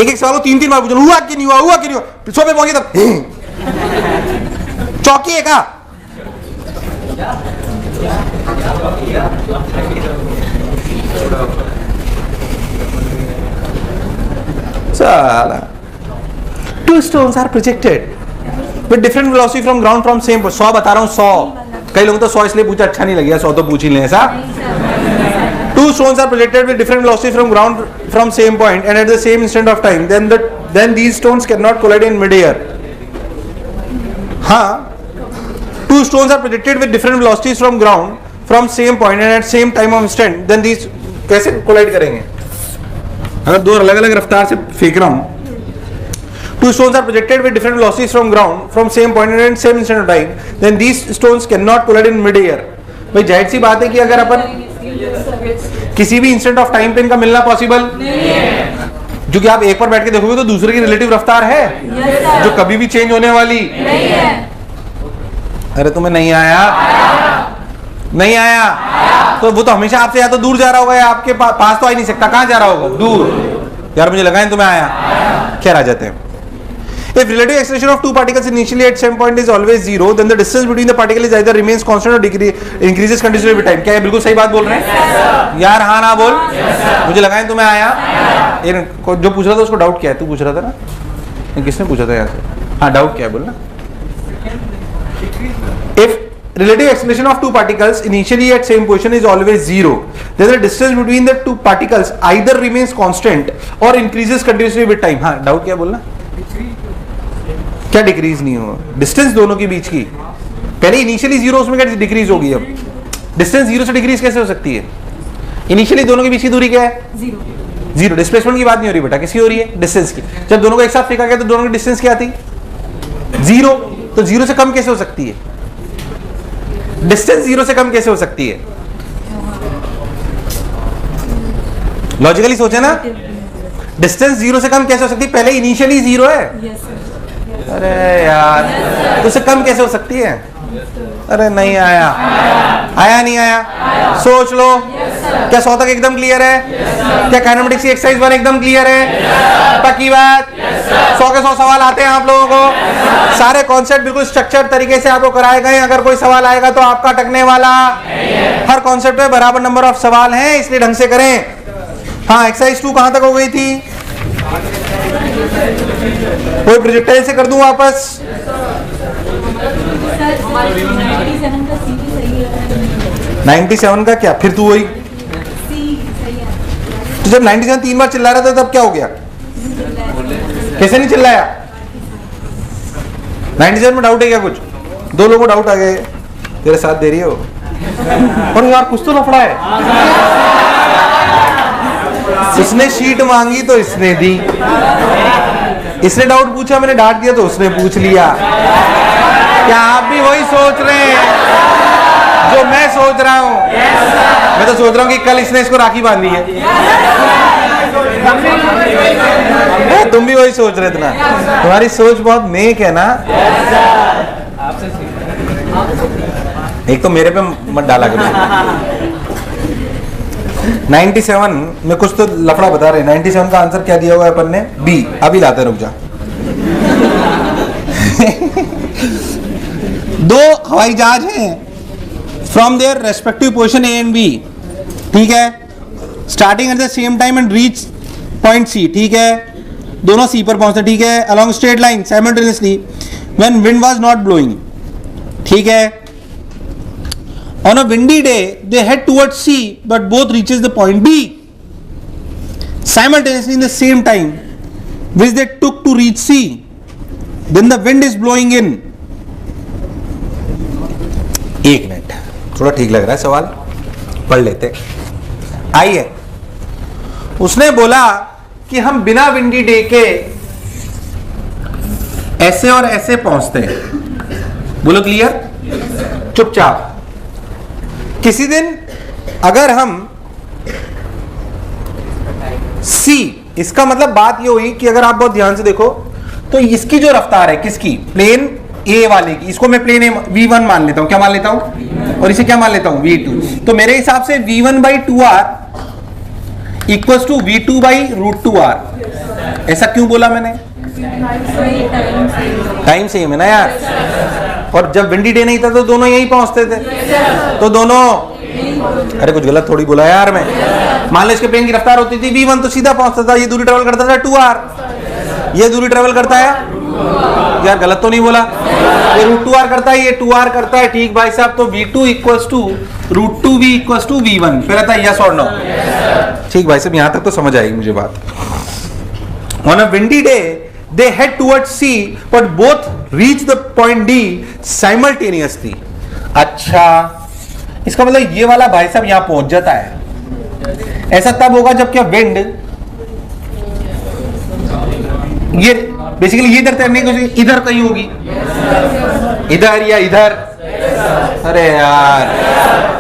[SPEAKER 1] एक एक सवाल को 3 बार पूछो, हुआ कि नहीं हुआ, हुआ कि नहीं हुआ, 100 पे पहुंचे तब चौकी है का? साला 2 stones are projected with different velocity from ground from same point। 100 बता रहा हूँ, 100। कई लोगों तो 100 इसलिए पूछा अच्छा नहीं लगे, 100 तो पूछ ही लें ऐसा। 2 stones are projected with different velocity from ground from same point and at the same instant of time, then these stones cannot collide in mid-air। हाँ, 2 stones are projected with different velocities from ground from same point and at same time of instant, then these कैसे collide करेंगे? अगर 2 अलग अलग रफ्तार से फेंक रहा हूँ, 2 stones are projected with different velocities from ground from same point and at same instant of time, then these stones cannot collide in mid-air। भाई जाहिर सी बात है कि अगर अपन किसी भी इंस्टेंट ऑफ टाइम पे इनका मिलना पॉसिबल नहीं है, जो कि आप एक पर बैठ के देखोगे तो दूसरे की रिलेटिव रफ्तार है जो कभी भी चेंज होने वाली नहीं है। अरे तुम्हें नहीं आया, नहीं आया तो वो तो हमेशा आपसे या तो दूर जा रहा होगा या आपके पास तो आ ही नहीं सकता। कहां जा रहा होगा? दूर। यार मुझे लगा तुम्हें आया। खैर आ जाते हैं। If relative acceleration of two particles initially at same point is always 0, then the distance between the particle is either remains constant or increases continuously with time। क्या ये बिल्कुल सही बात बोल रहे हैं? यार हाँ ना बोल। मुझे लगा तुम्हें आया। जो पूछ रहा था उसको डाउट क्या है? तू पूछ रहा था ना? किसने पूछा था यहाँ से? हाँ डाउट क्या है बोलना। If relative acceleration of two particles initially at same position is always 0, then the distance between the two particles either remains constant or increases continuously with time। हाँ डाउट क्या बोलना? क्या डिक्रीज नहीं हो? डिस्टेंस दोनों के बीच की पहले इनिशियली 0, उसमें क्या डिक्रीज होगी? अब डिस्टेंस 0 से डिक्रीज कैसे हो सकती है? इनिशियली दोनों के बीच की दूरी क्या है? 0। डिस्प्लेसमेंट की बात नहीं हो रही बेटा, किसकी हो रही है? डिस्टेंस की। जब दोनों को एक साथ फेंका गया तो दोनों की डिस्टेंस क्या थी? 0। तो 0 से कम कैसे हो सकती है? डिस्टेंस 0 से कम कैसे हो सकती है? लॉजिकली सोचे ना, डिस्टेंस 0 से कम कैसे हो सकती है? पहले इनिशियली 0 है। अरे यार तो उससे कम कैसे हो सकती है? अरे नहीं आया, आया नहीं आया? सोच लो। क्या 100 तक एकदम क्लियर है? क्या काइनेमेटिक्स की एक्सरसाइज 1 एकदम क्लियर है? पक्की बात? 100 के 100 सवाल आते हैं आप लोगों को? सारे कॉन्सेप्ट बिल्कुल स्ट्रक्चर्ड तरीके से आपको कराए गए। अगर कोई सवाल आएगा तो आपका अटकने वाला, हर कॉन्सेप्ट में बराबर नंबर ऑफ सवाल हैं, इसलिए ढंग से करें। हाँ, एक्सरसाइज 2 कहां तक हो गई थी? कोई प्रोजेक्टाइल से कर दूं वापस? 97 का क्या? फिर तू वही, तो जब 97 3 बार चिल्ला रहा था तब क्या हो गया? कैसे नहीं चिल्लाया? 97 में डाउट है क्या कुछ? 2 लोगों को डाउट आ गए, तेरे साथ दे रही हो और यार कुछ तो लफड़ा है। इसने शीट मांगी तो इसने दी, इसने डाउट पूछा, मैंने डांट दिया तो उसने पूछ लिया। क्या आप भी वही सोच रहे हैं जो मैं सोच रहा हूं? मैं तो सोच रहा हूं कि कल इसने इसको राखी बांधी है। तुम भी वही सोच रहे थे ना? तुम्हारी सोच बहुत नेक है ना। एक तो मेरे पे मत डाला करो। 97 में कुछ तो लफड़ा बता रहे। 97 का आंसर क्या दिया हुआ है अपन ने? बी। अभी लाते, रुक जा। 2 हवाई जहाज हैं from their respective position A and B, ठीक है, starting at the same time and reach point C, ठीक है, दोनों सी पर पहुंचते, ठीक है, along straight line simultaneously when wind was not blowing, ठीक है। On a windy day, they head towards C, but both reaches the point B simultaneously in the same time, which they took to reach C. Then the wind is blowing in. 1 minute, थोड़ा ठीक लग रहा है सवाल, पढ़ लेते। आइए, उसने बोला कि हम बिना विंडी डे के ऐसे और ऐसे पहुंचते हैं। बोलो क्लियर? चुपचाप। किसी दिन अगर हम C, इसका मतलब बात ये हुई कि अगर आप बहुत ध्यान से देखो तो इसकी जो रफ्तार है, किसकी? प्लेन A वाले की, इसको मैं प्लेन V1 मान लेता हूं। क्या मान लेता हूं? और इसे क्या मान लेता हूं? V2। तो मेरे हिसाब से V1/2R इक्वल्स टू V2/√2R। ऐसा क्यों बोला मैंने? टाइम सेम है ना यार। और जब विंडी डे नहीं था तो दोनों यहीं पहुंचते थे, तो दोनों, अरे कुछ गलत थोड़ी बोला यार मैं। मान लो इसके प्लेन की रफ्तार होती थी V1 तो सीधा पहुंचता था, ये दूरी ट्रेवल करता था 2R, ये दूरी ट्रेवल करता है यार, गलत तो नहीं बोला? ये √2R करता है, ये 2R करता है, ठीक भाई साहब। तो V2 equals to √2V equals to V1। फिर आता है यस और नो? ठीक भाई साहब, यहां तक तो समझ आएगी मुझे बात। On a windy day they head towards C but both reach the point D simultaneously। अच्छा, इसका मतलब ये वाला भाई साहब यहां पहुंच जाता है। ऐसा तब होगा जब क्या विंड, ये बेसिकली ये इधर तैरने की इधर कहीं होगी, इधर या इधर। अरे यार,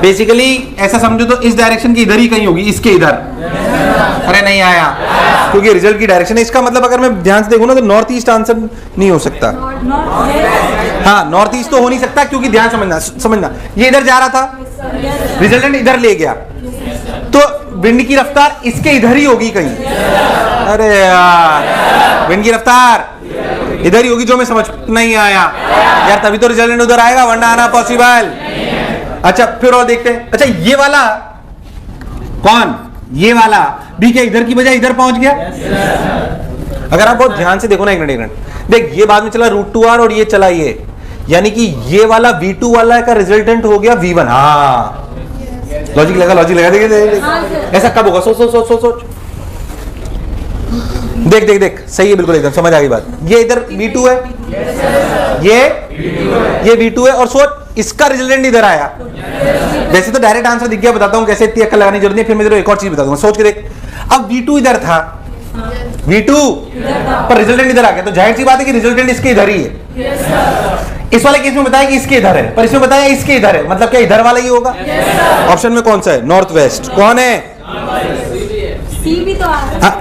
[SPEAKER 1] बेसिकली ऐसा समझो तो इस डायरेक्शन की इधर ही कहीं होगी, इसके इधर। अरे नहीं आया, क्योंकि रिजल्ट की डायरेक्शन है। इसका मतलब अगर मैं ध्यान से देखूं ना तो नॉर्थ ईस्ट आंसर नहीं हो सकता। हाँ, नॉर्थ ईस्ट तो हो नहीं सकता, क्योंकि ध्यान समझना ये इधर जा रहा था, रिजल्टेंट इधर ले गया, तो विंड की रफ्तार इसके इधर ही होगी कहीं। अरे यार, विंड की रफ्तार इधर ही होगी, जो मैं समझ नहीं आया यार, तभी तो रिजल्टेंट उधर आएगा, वरना आना पॉसिबल। अच्छा, फिर और देखते हैं। अच्छा, ये वाला कौन? ये वाला भी क्या इधर की बजाय इधर पहुंच गया? अगर आप बहुत ध्यान से देखो ना, एक मिनट देख, ये बाद में चला √2R और ये चला ये, यानी कि ये वाला V2 वाला का रिजल्टेंट हो गया V1। हाँ, लॉजिक लगा, देख। ऐसा कब होगा? सोच। देख, सही है, बिल्कुल एकदम समझ आ गई बात। ये इधर V2 है, ये V2 है, और सोच इसका रिजल्टेंट इधर आया। वैसे तो डायरेक्ट आंसर दिख गया, बताता हूं कैसे, इतनी अक्ल लगाने की जरूरत नहीं। फिर मैं तेरे एक और चीज बता दूंगा, सोच के देख। अब V2 इधर था, V2 पर रिजल्टेंट इधर आ गया, तो जाहिर सी बात है कि रिजल्टेंट इसके इधर ही है। इस वाले केस में बताया कि इसके इधर है, पर इसमें बताया इसके इधर है, मतलब क्या इधर वाला ही होगा? ऑप्शन में कौन सा है? North west. कौन है?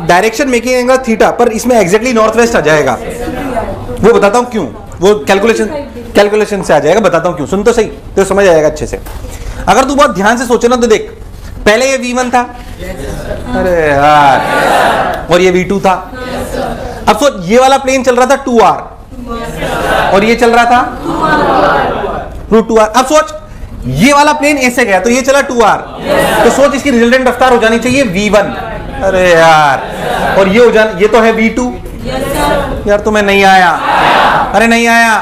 [SPEAKER 1] डायरेक्शन मेकिंग एंगल थीटा, पर इसमें एग्जैक्टली नॉर्थ वेस्ट आ जाएगा। वो बताता हूं क्यों, वो कैलकुलेशन से आ जाएगा, बताता हूं क्यों। सुन तो सही, तो समझ आएगा अच्छे से। अगर तू बहुत ध्यान से सोचे ना तो देख, पहले ये V1 था, अरे यार, और ये V2 था। अब सोच, ये वाला प्लेन चल रहा था 2r और ये चल रहा था √2r। अब सोच, ये वाला प्लेन ऐसे गया तो ये चला 2r, तो सोच इसकी रिजल्टेंट रफ्तार हो जानी चाहिए V1। अरे यार, और ये हो जाना, ये तो है V2। यार तुम्हें नहीं आया, अरे नहीं आया,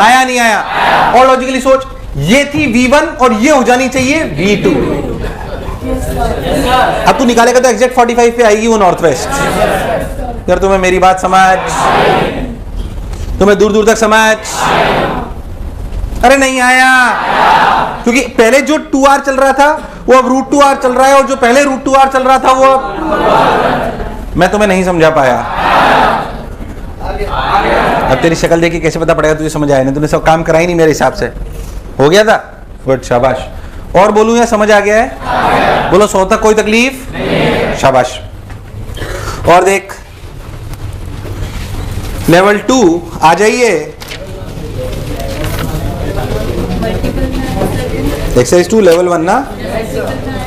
[SPEAKER 1] आया नहीं आया। और लॉजिकली सोच, ये थी V1 और ये हो जानी चाहिए V2। अब तू निकालेगा तो एग्जैक्ट 45 पे आएगी वो नॉर्थ वेस्ट। यार तुम्हें मेरी बात समझ, तुम्हें दूर दूर तक समझ, अरे नहीं आया, क्योंकि पहले जो 2r चल रहा था वो अब √2r चल रहा है, और जो पहले √2r चल रहा था वो अब, मैं तुम्हें नहीं समझा पाया। अब तेरी शक्ल देखी कैसे पता पड़ेगा तुझे समझ आया? नहीं, तूने सब काम करा ही नहीं मेरे हिसाब से। हो गया था, गुड, शाबाश। और बोलूं या समझ आ गया है? बोलो, सो तक कोई तकलीफ? शाबाश। और देख, लेवल 2 आ जाइए। एक्सरसाइज 2 लेवल 1 ना?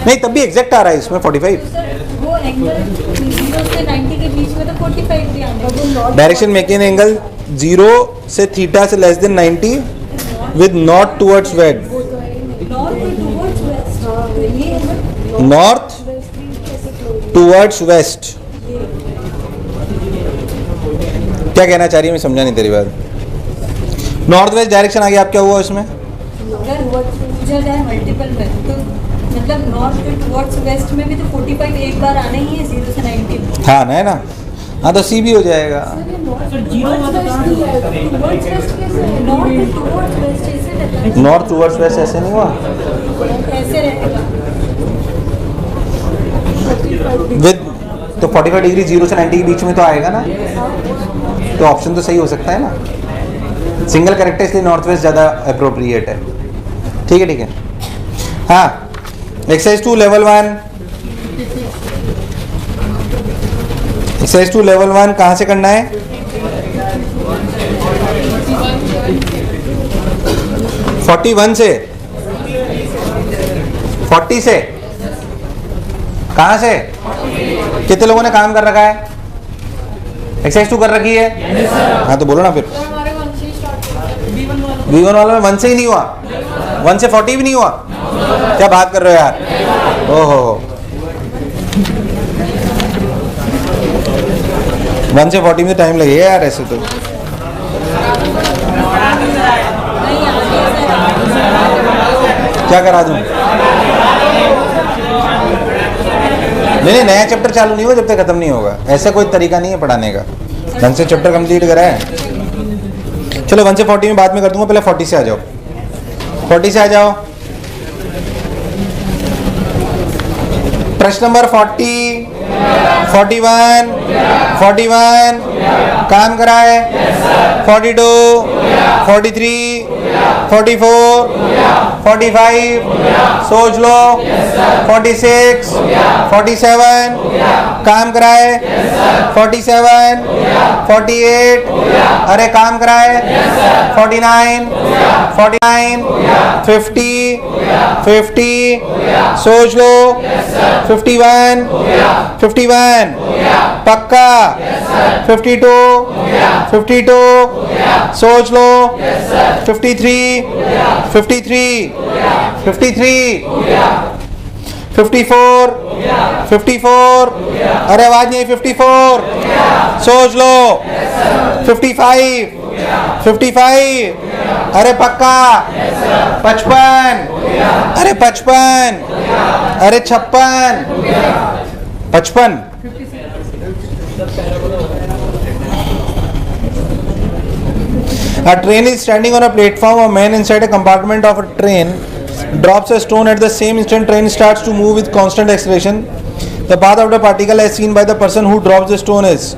[SPEAKER 1] नहीं, तब भी एग्जैक्ट आ रहा है इसमें 45।
[SPEAKER 2] वो एंगल 0 से 90 के बीच में तो 45 भी आएगा।
[SPEAKER 1] डायरेक्शन मेकिंग एंगल 0 से थीटा से less than 90 with north towards waste. North towards waste. क्या कहना चाह रही है, मैं समझा नहीं तेरी बात। नॉर्थ वेस्ट डायरेक्शन आ गया, आप क्या हुआ इसमें?
[SPEAKER 2] मल्टीपल में तो मतलब नॉर्थ टुवर्ड्स वेस्ट में भी तो 45 एक बार आना ही है 0 से 90 में।
[SPEAKER 1] हाँ ना, है ना? हाँ तो सी भी हो जाएगा। नॉर्थ टुवर्ड्स वेस्ट ऐसे नहीं हुआ,
[SPEAKER 2] ऐसे रहेगा
[SPEAKER 1] विद, तो 45 डिग्री 0 से 90 के बीच में तो आएगा ना, तो ऑप्शन तो सही हो सकता है ना। सिंगल करेक्टर, इसलिए नॉर्थ वेस्ट ज़्यादा अप्रोप्रिएट है। ठीक है, ठीक है। हाँ, एक्सरसाइज 2 लेवल 1। एक्सरसाइज 2 लेवल 1 कहाँ से करना है? फोर्टी 41 से, 40 से, कहाँ से? कितने लोगों ने काम कर रखा है? एक्सरसाइज 2 कर रखी है? हाँ तो बोलो ना फिर। V1 वाला में 1 से ही नहीं हुआ, 1 से 40 भी नहीं हुआ। क्या बात कर रहे हो यार? ओहो, 1 से 40 में टाइम लगेगा यार ऐसे तो। क्या करा दूं? नहीं, नया चैप्टर चालू नहीं होगा जब तक खत्म नहीं होगा। ऐसा कोई तरीका नहीं है पढ़ाने का। 1 से चैप्टर कंप्लीट करा है। चलो 1 से 40 में बाद में कर दूंगा, पहले 40 से आ जाओ। 40 से आ जाओ। प्रश्न नंबर 40, 41, 41 काम करा है। 42, 43, 44, 45 सोच लो। 46, 47 काम कराए। 47, 48 अरे काम कराए। 49, 49, 50, 50 सोच लो। 51, 51 पक्का। 52, 52 सोच लो। 53, 53, 53 54, 54 अरे आवाज नहीं। 54 सोच लो। 55, 55 अरे पक्का। 55 अरे 55 अरे 56 55 A train is standing on a platform. A man inside a compartment of a train drops a stone. At the same instant, train starts to move with constant acceleration. The path of the particle as seen by the person who drops the stone is.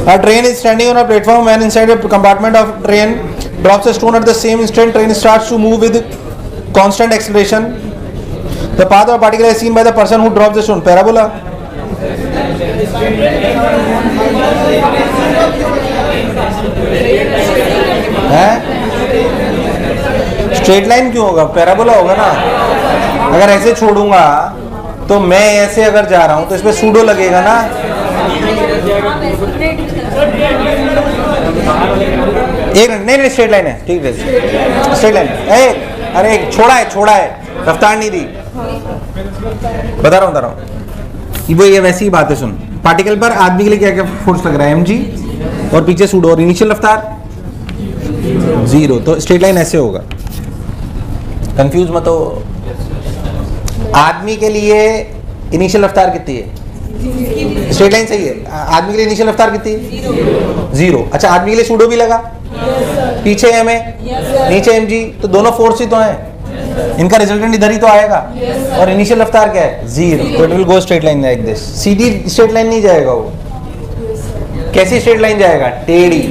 [SPEAKER 1] A train is standing on a platform. A man inside a compartment of a train drops a stone. At the same instant, train starts to move with constant acceleration. The path of a particle is seen by the person who drops the stone. Parabola. है? Straight line क्यों होगा? Parabola होगा ना। अगर ऐसे छोड़ूंगा तो मैं ऐसे अगर जा रहा हूं तो इसमें सूडो लगेगा ना। एक मिनट, नहीं स्ट्रेट लाइन है, ठीक है स्ट्रेट लाइन। अरे छोड़ा है, रफ्तार नहीं दी। बता रहा हूँ वो ये वैसी ही बात है। सुन, पार्टिकल पर आदमी के लिए क्या क्या फोर्स लग रहा है? mg, और पीछे सूडो, और इनिशियल रफ्तार 0। तो स्ट्रेट लाइन ऐसे होगा, कंफ्यूज मत हो। आदमी के लिए इनिशियल रफ्तार कितनी है? स्ट्रेट लाइन सही है। आदमी के लिए इनिशियल रफ्तार कितनी है? 0। अच्छा, आदमी के लिए सूडो भी लगा, पीछे ma, नीचे mg, तो दोनों फोर्स ही तो हैं, इनका रिजल्टेंट इधर ही तो आएगा। और इनिशियल रफ्तार क्या है? 0। तो it will go straight line like this. Sidhi straight line नहीं जाएगा वो। कैसी स्ट्रेट लाइन जाएगा? टेढ़ी।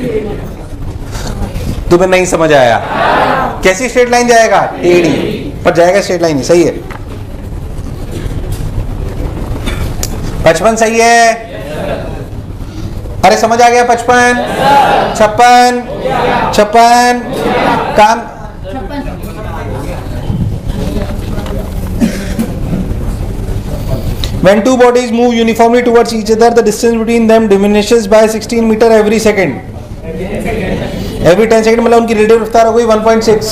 [SPEAKER 1] तुम्हें नहीं समझ आया? कैसी स्ट्रेट लाइन जाएगा? टेढ़ी, पर जाएगा स्ट्रेट लाइन ही। सही है। 55 सही है। अरे समझ आ गया? 55, 56 काम। When two bodies move uniformly towards each other, the distance between them diminishes by 16 meter every second. Every 10 second मतलब उनकी relative रफ्तार हो गई 1.6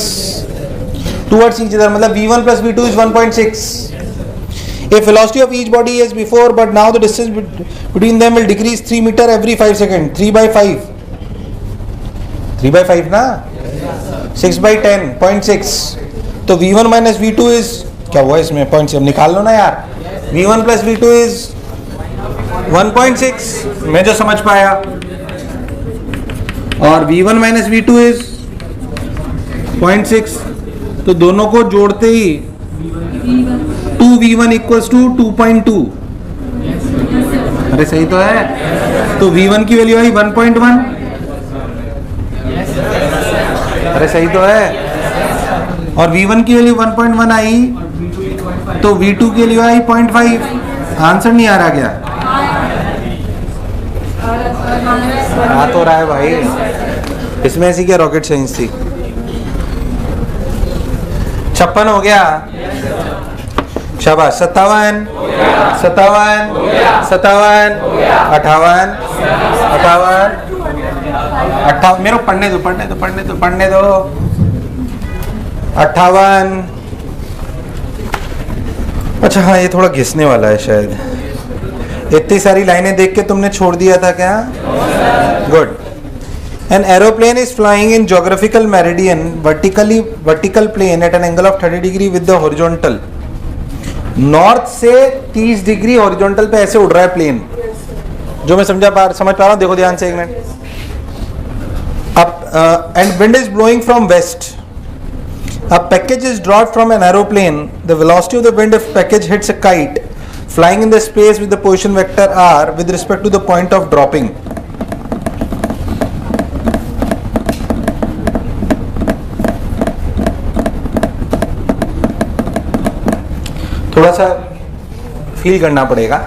[SPEAKER 1] towards each other, मतलब v1 plus v2 is 1.6. If velocity of each body is before, but now the distance between them will decrease 3 meter every 5 seconds. 3/5. 3/5 ना? 6/10, 0.6. तो v1 minus v2 is क्या हुआ इसमें? 0.6 निकाल लो ना यार। v1 plus v2 is 1.6, मैं जो समझ पाया, और v1 minus v2 is 0.6, तो दोनों को जोड़ते ही 2v1 equals to 2.2। अरे सही तो है। तो v1 की वैल्यू आई 1.1। अरे सही तो है। और v1 की वैल्यू 1.1 आई, तो v2 के लिए आई 0.5। आंसर नहीं आ रहा क्या? आ तो रहा है भाई, इसमें ऐसी क्या रॉकेट साइंस थी। 56 हो गया, शाबाश। 57, 57, 57, 58, 58, मेरे को पढ़ने दो 58। अच्छा हाँ, ये थोड़ा घिसने वाला है शायद। इतनी सारी लाइनें देख के तुमने छोड़ दिया था क्या? Good. An aeroplane is flying in geographical meridian vertical plane at an angle of 30 degree with the horizontal. North से 30 डिग्री हॉरिजॉन्टल पे ऐसे उड़ रहा है प्लेन, जो मैं समझ पा रहा हूँ। देखो ध्यान से एक मिनट। अब and wind is blowing from west. A package is dropped from an aeroplane. The velocity of the wind if package hits a kite flying in the space with the position vector r with respect to the point of dropping. थोड़ा सा feel करना पड़ेगा।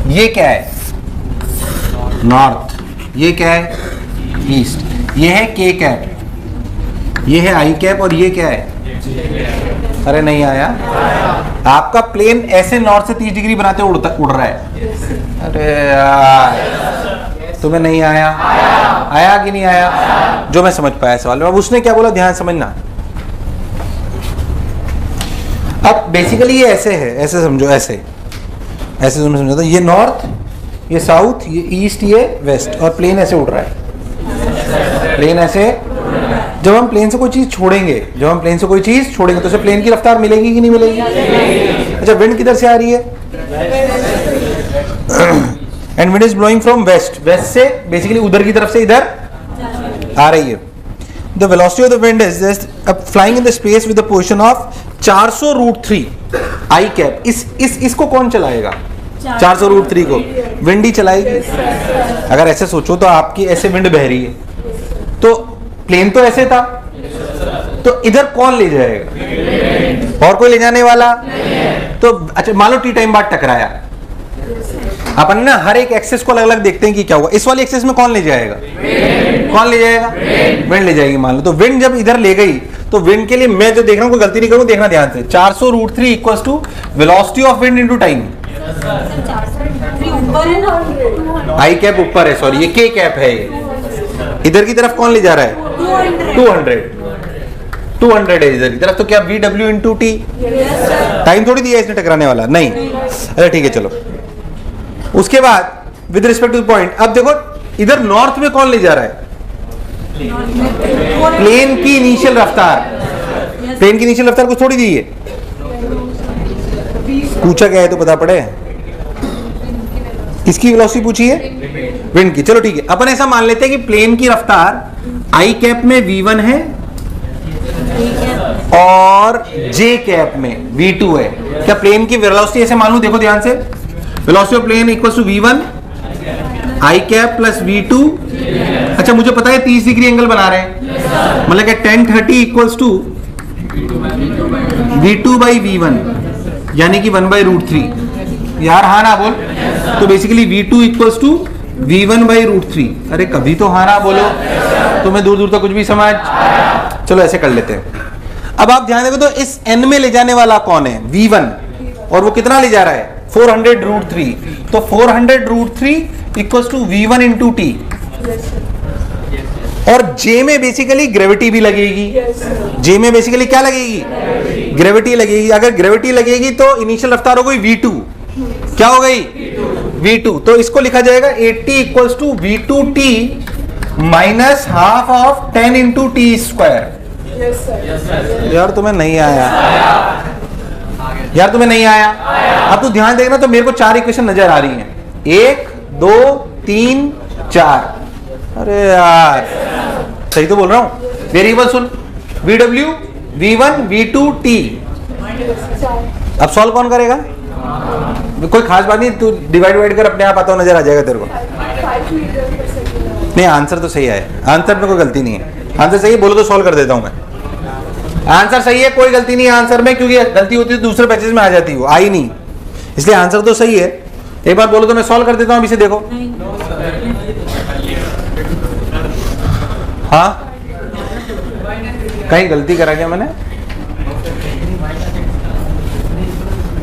[SPEAKER 1] ये क्या है? North. ये क्या है? ईस्ट। ये है के कैप, ये है आई कैप, और ये क्या है? अरे नहीं आया। आपका प्लेन ऐसे नॉर्थ से 30 डिग्री बनाते उड़ रहा है। अरे यार, तुम्हें नहीं आया? आया कि नहीं आया? जो मैं समझ पाया सवाल में। अब उसने क्या बोला, ध्यान समझना। अब बेसिकली ये ऐसे है, ऐसे समझो, ऐसे तुमने समझा था। ये नॉर्थ, ये साउथ, ये ईस्ट, ये वेस्ट, और प्लेन ऐसे उड़ रहा है। प्लेन ऐसे, जब हम प्लेन से कोई चीज छोड़ेंगे तो उसे प्लेन की रफ्तार मिलेगी कि नहीं मिलेगी? अच्छा, विंड किधर से आ रही है? And wind is blowing from west से बेसिकली उधर की तरफ से इधर आ रही है। The velocity of the wind is just flying in the space with the position of 400√3 i cap. इसको कौन चलाएगा? 400√3 को विंड ही चलाएगी। अगर ऐसे सोचो तो आपकी ऐसे विंड बह रही है, तो प्लेन तो ऐसे था, तो इधर कौन ले जाएगा? और कोई ले जाने वाला? तो अच्छा, मान लो टी टाइम बाद टकराया, अपन ना हर एक एक्सेस को अलग अलग देखते हैं कि क्या हुआ। इस वाली एक्सेस में कौन ले जाएगा? कौन ले जाएगा? विंड ले जाएगी मान लो। तो विंड जब इधर ले गई तो विंड के लिए मैं जो देख रहा हूँ कोई गलती नहीं करूँ, देखना ध्यान से। 400√3 equals to velocity of wind into time. I cap ऊपर है, सॉरी ये के कैप है। ये इधर की तरफ कौन ले जा रहा है? 200 है इधर की तरफ। तो क्या VW इंटू टी? टाइम थोड़ी दिया इसने टकराने वाला, नहीं। अरे ठीक है चलो। उसके बाद विद रिस्पेक्ट टू पॉइंट, अब देखो इधर नॉर्थ में कौन ले जा रहा है? प्लेन की इनिशियल रफ्तार। प्लेन की इनिशियल रफ्तार कुछ थोड़ी दी है, पूछा गया है तो पता पड़े। किसकी वेलोसिटी पूछी है? विंड की। चलो ठीक है, अपन ऐसा मान लेते हैं कि प्लेन की रफ्तार आई कैप में V1 है और जे कैप में V2 है। क्या प्लेन की वेलोसिटी ऐसे मान लूं? देखो ध्यान से, velocity of plane equals to V1 i cap plus V2। अच्छा मुझे पता है 30 डिग्री एंगल बना रहे हैं, मतलब कि 1030 equals to V2 by V1 यानी कि 1/√3। यार हाँ ना बोल। तो basically V2 equals to V1/√3। अरे कभी तो हाँ ना बोलो, तो मैं दूर दूर तक कुछ भी समझ। चलो ऐसे कर लेते हैं। अब आप ध्यान देखो तो इस n में ले जाने वाला कौन है? V1। और वो कितना ले जा रहा है? 400√3। तो 400√3 equals to V1 into t. और J में बेसिकली ग्रेविटी भी लगेगी। J में बेसिकली क्या लगेगी? ग्रेविटी लगेगी। अगर ग्रेविटी लगेगी तो इनिशियल रफ्तार हो गई V2। क्या हो गई? V2। तो इसको लिखा जाएगा 80 equals to V2t minus half of 10 into t square. यार तुम्हें नहीं आया, यार तुम्हें नहीं आया। अब तू ध्यान देखना, तो मेरे को 4 इक्वेशन नजर आ रही हैं। 1 2 3 4। अरे यार सही तो बोल रहा हूं। वेरिएबल सुन, VW V1 V2 T। अब सॉल्व कौन करेगा? कोई खास बात नहीं, तू डिवाइड कर अपने आप आता नजर आ जाएगा तेरे को। नहीं आंसर तो सही है, आंसर में कोई गलती नहीं है। आंसर सही है, बोलो तो सॉल्व कर देता हूं मैं। आंसर सही है, कोई गलती नहीं है आंसर में, क्योंकि गलती होती है दूसरे पैसेज में आ जाती है, आई नहीं, इसलिए आंसर तो सही है। एक बार बोलो तो मैं सॉल्व कर देता हूं। इसे देखो, हाँ कहीं गलती करा क्या मैंने?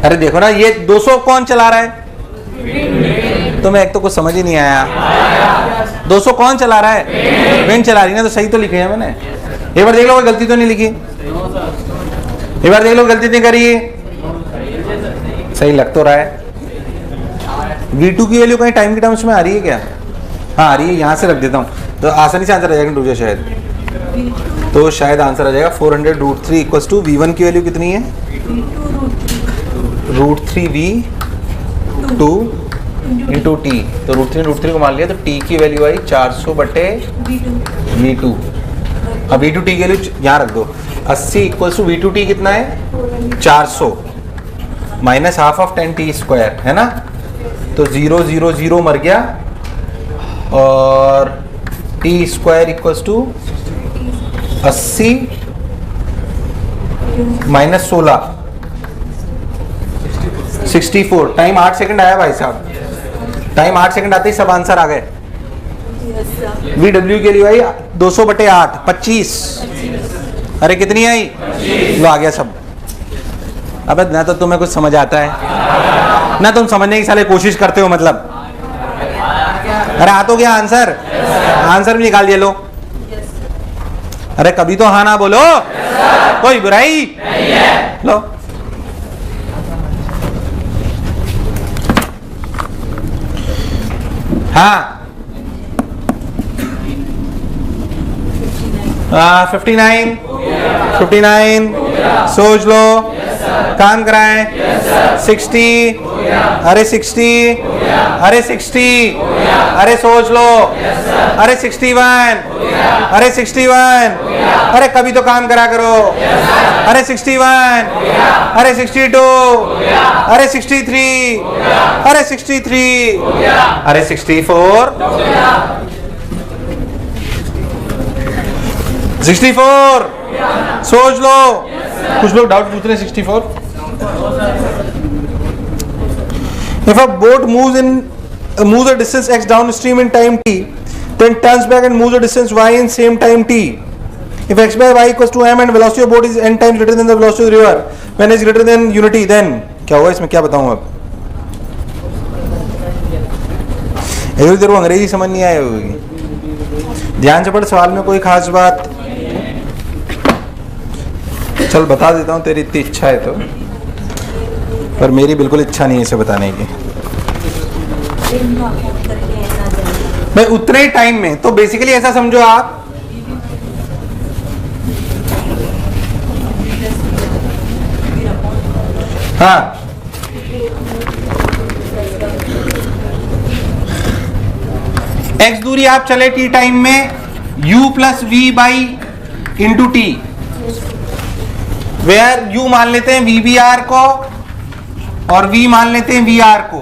[SPEAKER 1] अरे देखो ना, ये 200 कौन चला रहा है? तो मैं एक तो कुछ समझ ही नहीं आया। 200 कौन चला रहा है? विंड चला रही है ना, तो सही तो लिखे है मैंने। एक बार देख लो, कोई गलती तो नहीं लिखी। एक बार देख लो, गलती नहीं करी, सही लग तो रहा है। V2 की वैल्यू कहीं टाइम के टर्म्स में आ रही है क्या? हाँ आ रही है, यहाँ से रख देता हूँ तो आसानी से आंसर आ जाएगा टू शायद। तो शायद आंसर आ जाएगा 400√3 इक्वल्स टू V1 की वैल्यू कितनी है? √3V2 into t. तो √3 को मान लिया, तो टी की वैल्यू आई 400/V2। अब V2 टी की वैल्यू यहाँ रख दो। 80 इक्वल्स टू V2 टी कितना है? 400 minus half of 10t square, है ना। तो 0 0 0 मर गया, और t square equals to 80 minus 16 64। Time 8 second आया भाई साहब, टाइम 8 सेकंड आते ही सब आंसर आ गए। VW के लिए आई 200/8 25। अरे कितनी आई? वो आ गया सब। अबे ना तो तुम्हें कुछ समझ आता है ना, तुम समझने की साले कोशिश करते हो मतलब। अरे आ तो गया आंसर, आंसर भी निकाल दिया। लो अरे कभी तो हाँ ना बोलो, कोई बुराई नहीं है। लो हाँ 59 सोच लो, काम कराएं। 60 अरे 60 अरे 60 अरे सोच लो। अरे 61 अरे 61 अरे कभी तो काम करा करो। अरे 61 अरे 62 अरे 63 अरे 63 अरे 64 64 सोच लो। कुछ लोग डाउट पूछ रहे हैं। 64 If a boat moves in moves a distance x downstream in time t, then turns back and moves a distance y in same time t. If x by y equals to m and velocity of boat is n times greater than the velocity of the river when is greater than unity, then क्या होगा इसमें, क्या बताऊं अब? एक देर वो अंग्रेजी समझ नहीं आई होगी, ध्यान से पढ़, सवाल में कोई खास बात। चल बता देता हूँ, तेरी इतनी इच्छा है तो, पर मेरी बिल्कुल इच्छा नहीं है इसे बताने की। भाई उतने टाइम में तो बेसिकली ऐसा समझो आप, हाँ x दूरी आप चले t टाइम में u plus v by into t, where u मान लेते हैं VBR को और v मान लेते हैं VR को,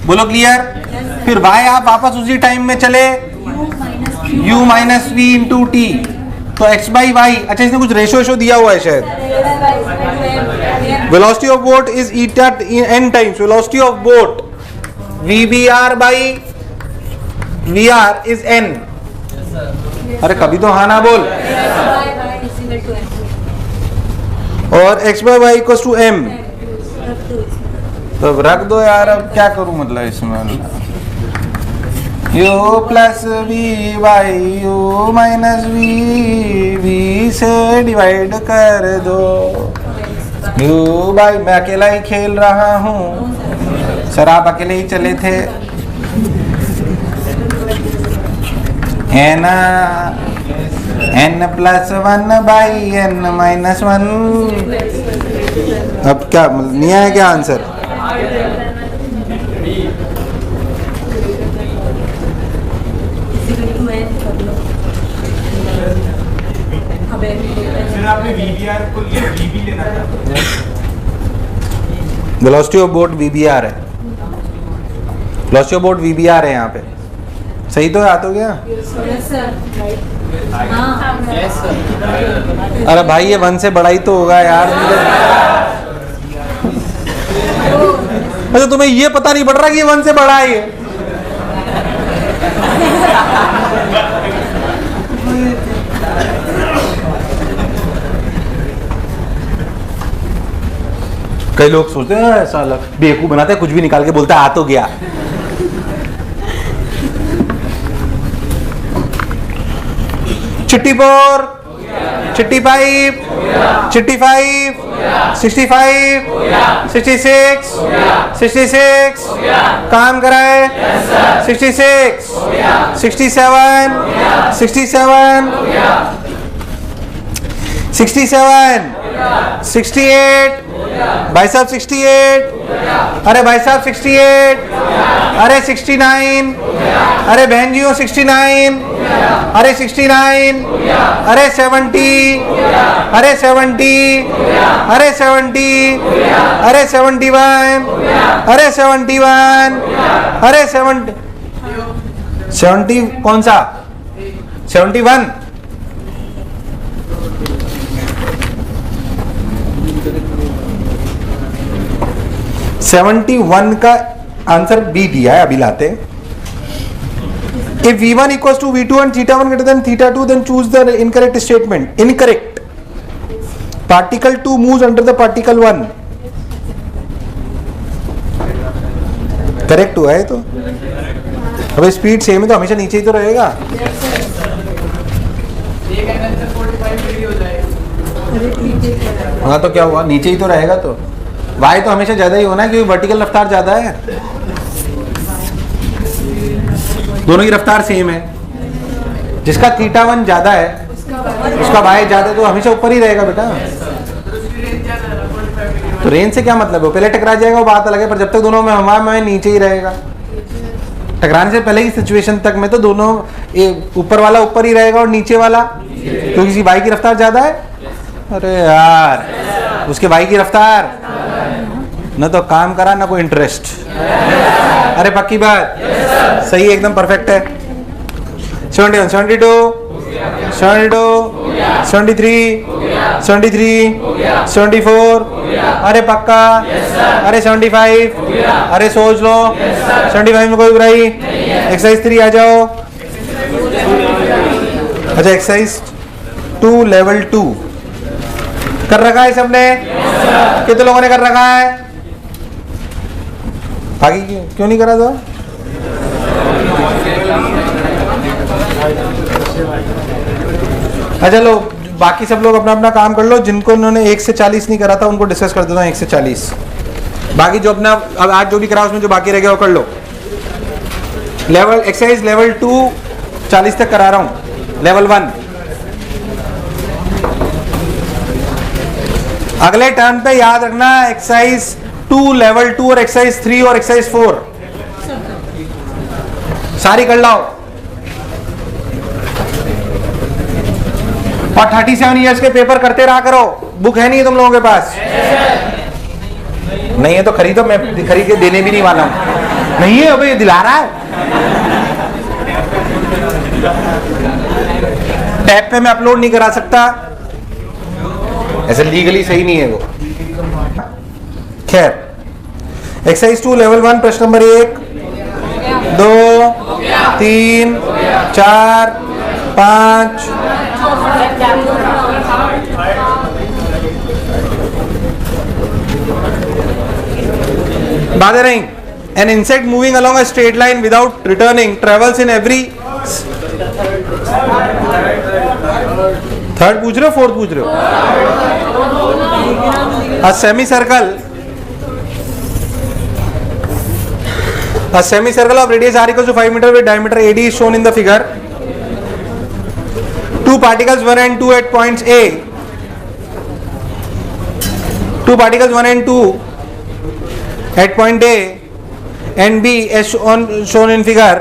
[SPEAKER 1] बोलो क्लियर। फिर y आप वापस उसी टाइम में चले u minus v into t, तो x बाई वाई, अच्छा इसने कुछ रेशो दिया हुआ है शायद। Velocity of boat is eta n times velocity of boat VBR by VR is n। अरे कभी तो हाँ ना बोल। और x by y equals to m, तो रख दो यार, अब क्या करूं मतलब इसमें, u plus v by u minus v से डिवाइड कर दो, u बाई, मैं अकेला ही खेल रहा हूँ, सर आप अकेले ही चले थे, n plus one by n minus one. अब क्या नहीं आया क्या answer? Velocity of boat VBR है, वेलोसिटी ऑफ बोट VBR है यहाँ पे, सही तो याद हो गया? अरे भाई ये 1 से बड़ा ही तो होगा यार। अच्छा तुम्हें ये पता नहीं पड़ रहा कि ये 1 से बड़ा है ये? कई लोग सोचते हैं ऐसा बेवकूफ बनाते हैं, कुछ भी निकाल के बोलता है आ तो गया। चिट्टी 4, चिट्टी 5, चिट्टी 5, 65, 66, 66, काम कराए, 66, 67, 67, 67, 68, भाई साहब 68, अरे भाई साहब 68, अरे 69, अरे बहन जी 69, अरे 69, अरे 70, अरे 70, अरे 70, अरे 71, अरे 71, अरे 70 कौन सा 71? वन का आंसर बी दिया है, अभी लाते। If V1 equals to V2 and theta 1 greater than theta 2, then choose the incorrect statement. Incorrect. Particle 2 moves under the particle 1. Correct हुआ है तो। अब स्पीड सेम है तो हमेशा नीचे ही तो रहेगा। हाँ तो क्या हुआ, नीचे ही तो रहेगा तो। y तो हमेशा ज्यादा ही होना है क्योंकि वर्टिकल रफ्तार ज्यादा है, दोनों की रफ्तार सेम है। जिसका थीटा 1 ज्यादा है उसका y ज्यादा, तो हमेशा ऊपर ही रहेगा बेटा। तो रेंज से क्या मतलब है, पहले टकरा जाएगा वो बात अलग है, पर जब तक दोनों में हवा में नीचे ही रहेगा। टकराने से पहले की सिचुएशन तक में तो दोनों ऊपर वाला ऊपर ही रहेगा और नीचे वाला, तो किसी y की रफ्तार ज्यादा है। अरे यार उसके y की रफ्तार न तो काम करा ना कोई इंटरेस्ट। अरे पक्की बात, सही एकदम परफेक्ट है। 71, 72, 72, 73, 73, 74, अरे पक्का? अरे 75? अरे सोच लो। 75 में कोई बुराई? एक्सरसाइज 3 आ जाओ। अच्छा एक्सरसाइज 2 लेवल 2 कर रखा है सबने? कितने लोगों ने कर रखा है? बाकी क्यों नहीं करा था? अच्छा लो, बाकी सब लोग अपना अपना काम कर लो। जिनको उन्होंने 1 से 40 नहीं करा था उनको डिस्कस कर देता हूँ 1 से 40। बाकी जो अपना अब आज जो भी करा उसमें जो बाकी रह गया वो कर लो। लेवल एक्सरसाइज लेवल 2 40 तक करा रहा हूँ। लेवल 1 अगले टर्न पे याद रखना एक्सरसाइज 2 लेवल 2 और एक्सरसाइज 3 और एक्सरसाइज 4 सारी कर लाओ। और 37 इयर्स के पेपर करते रहा करो। बुक है नहीं है तुम लोगों के पास? नहीं है तो खरीदो, मैं खरीद के देने भी नहीं वाला हूं। नहीं है अबे, ये दिला रहा है। टैब पे मैं अपलोड नहीं करा सकता, ऐसे लीगली सही नहीं है वो। खैर एक्सरसाइज 2 लेवल 1 प्रश्न नंबर 1 2 3 4 5 बातें रही। An insect moving along a straight line without returning travels in every third पूछ रहे हो फोर्थ पूछ रहे हो? A semicircle of radius r equals to 5 meter with diameter AD is shown in the figure. Two particles 1 and 2 at points A. Two particles 1 and 2 at point A and B as shown in figure.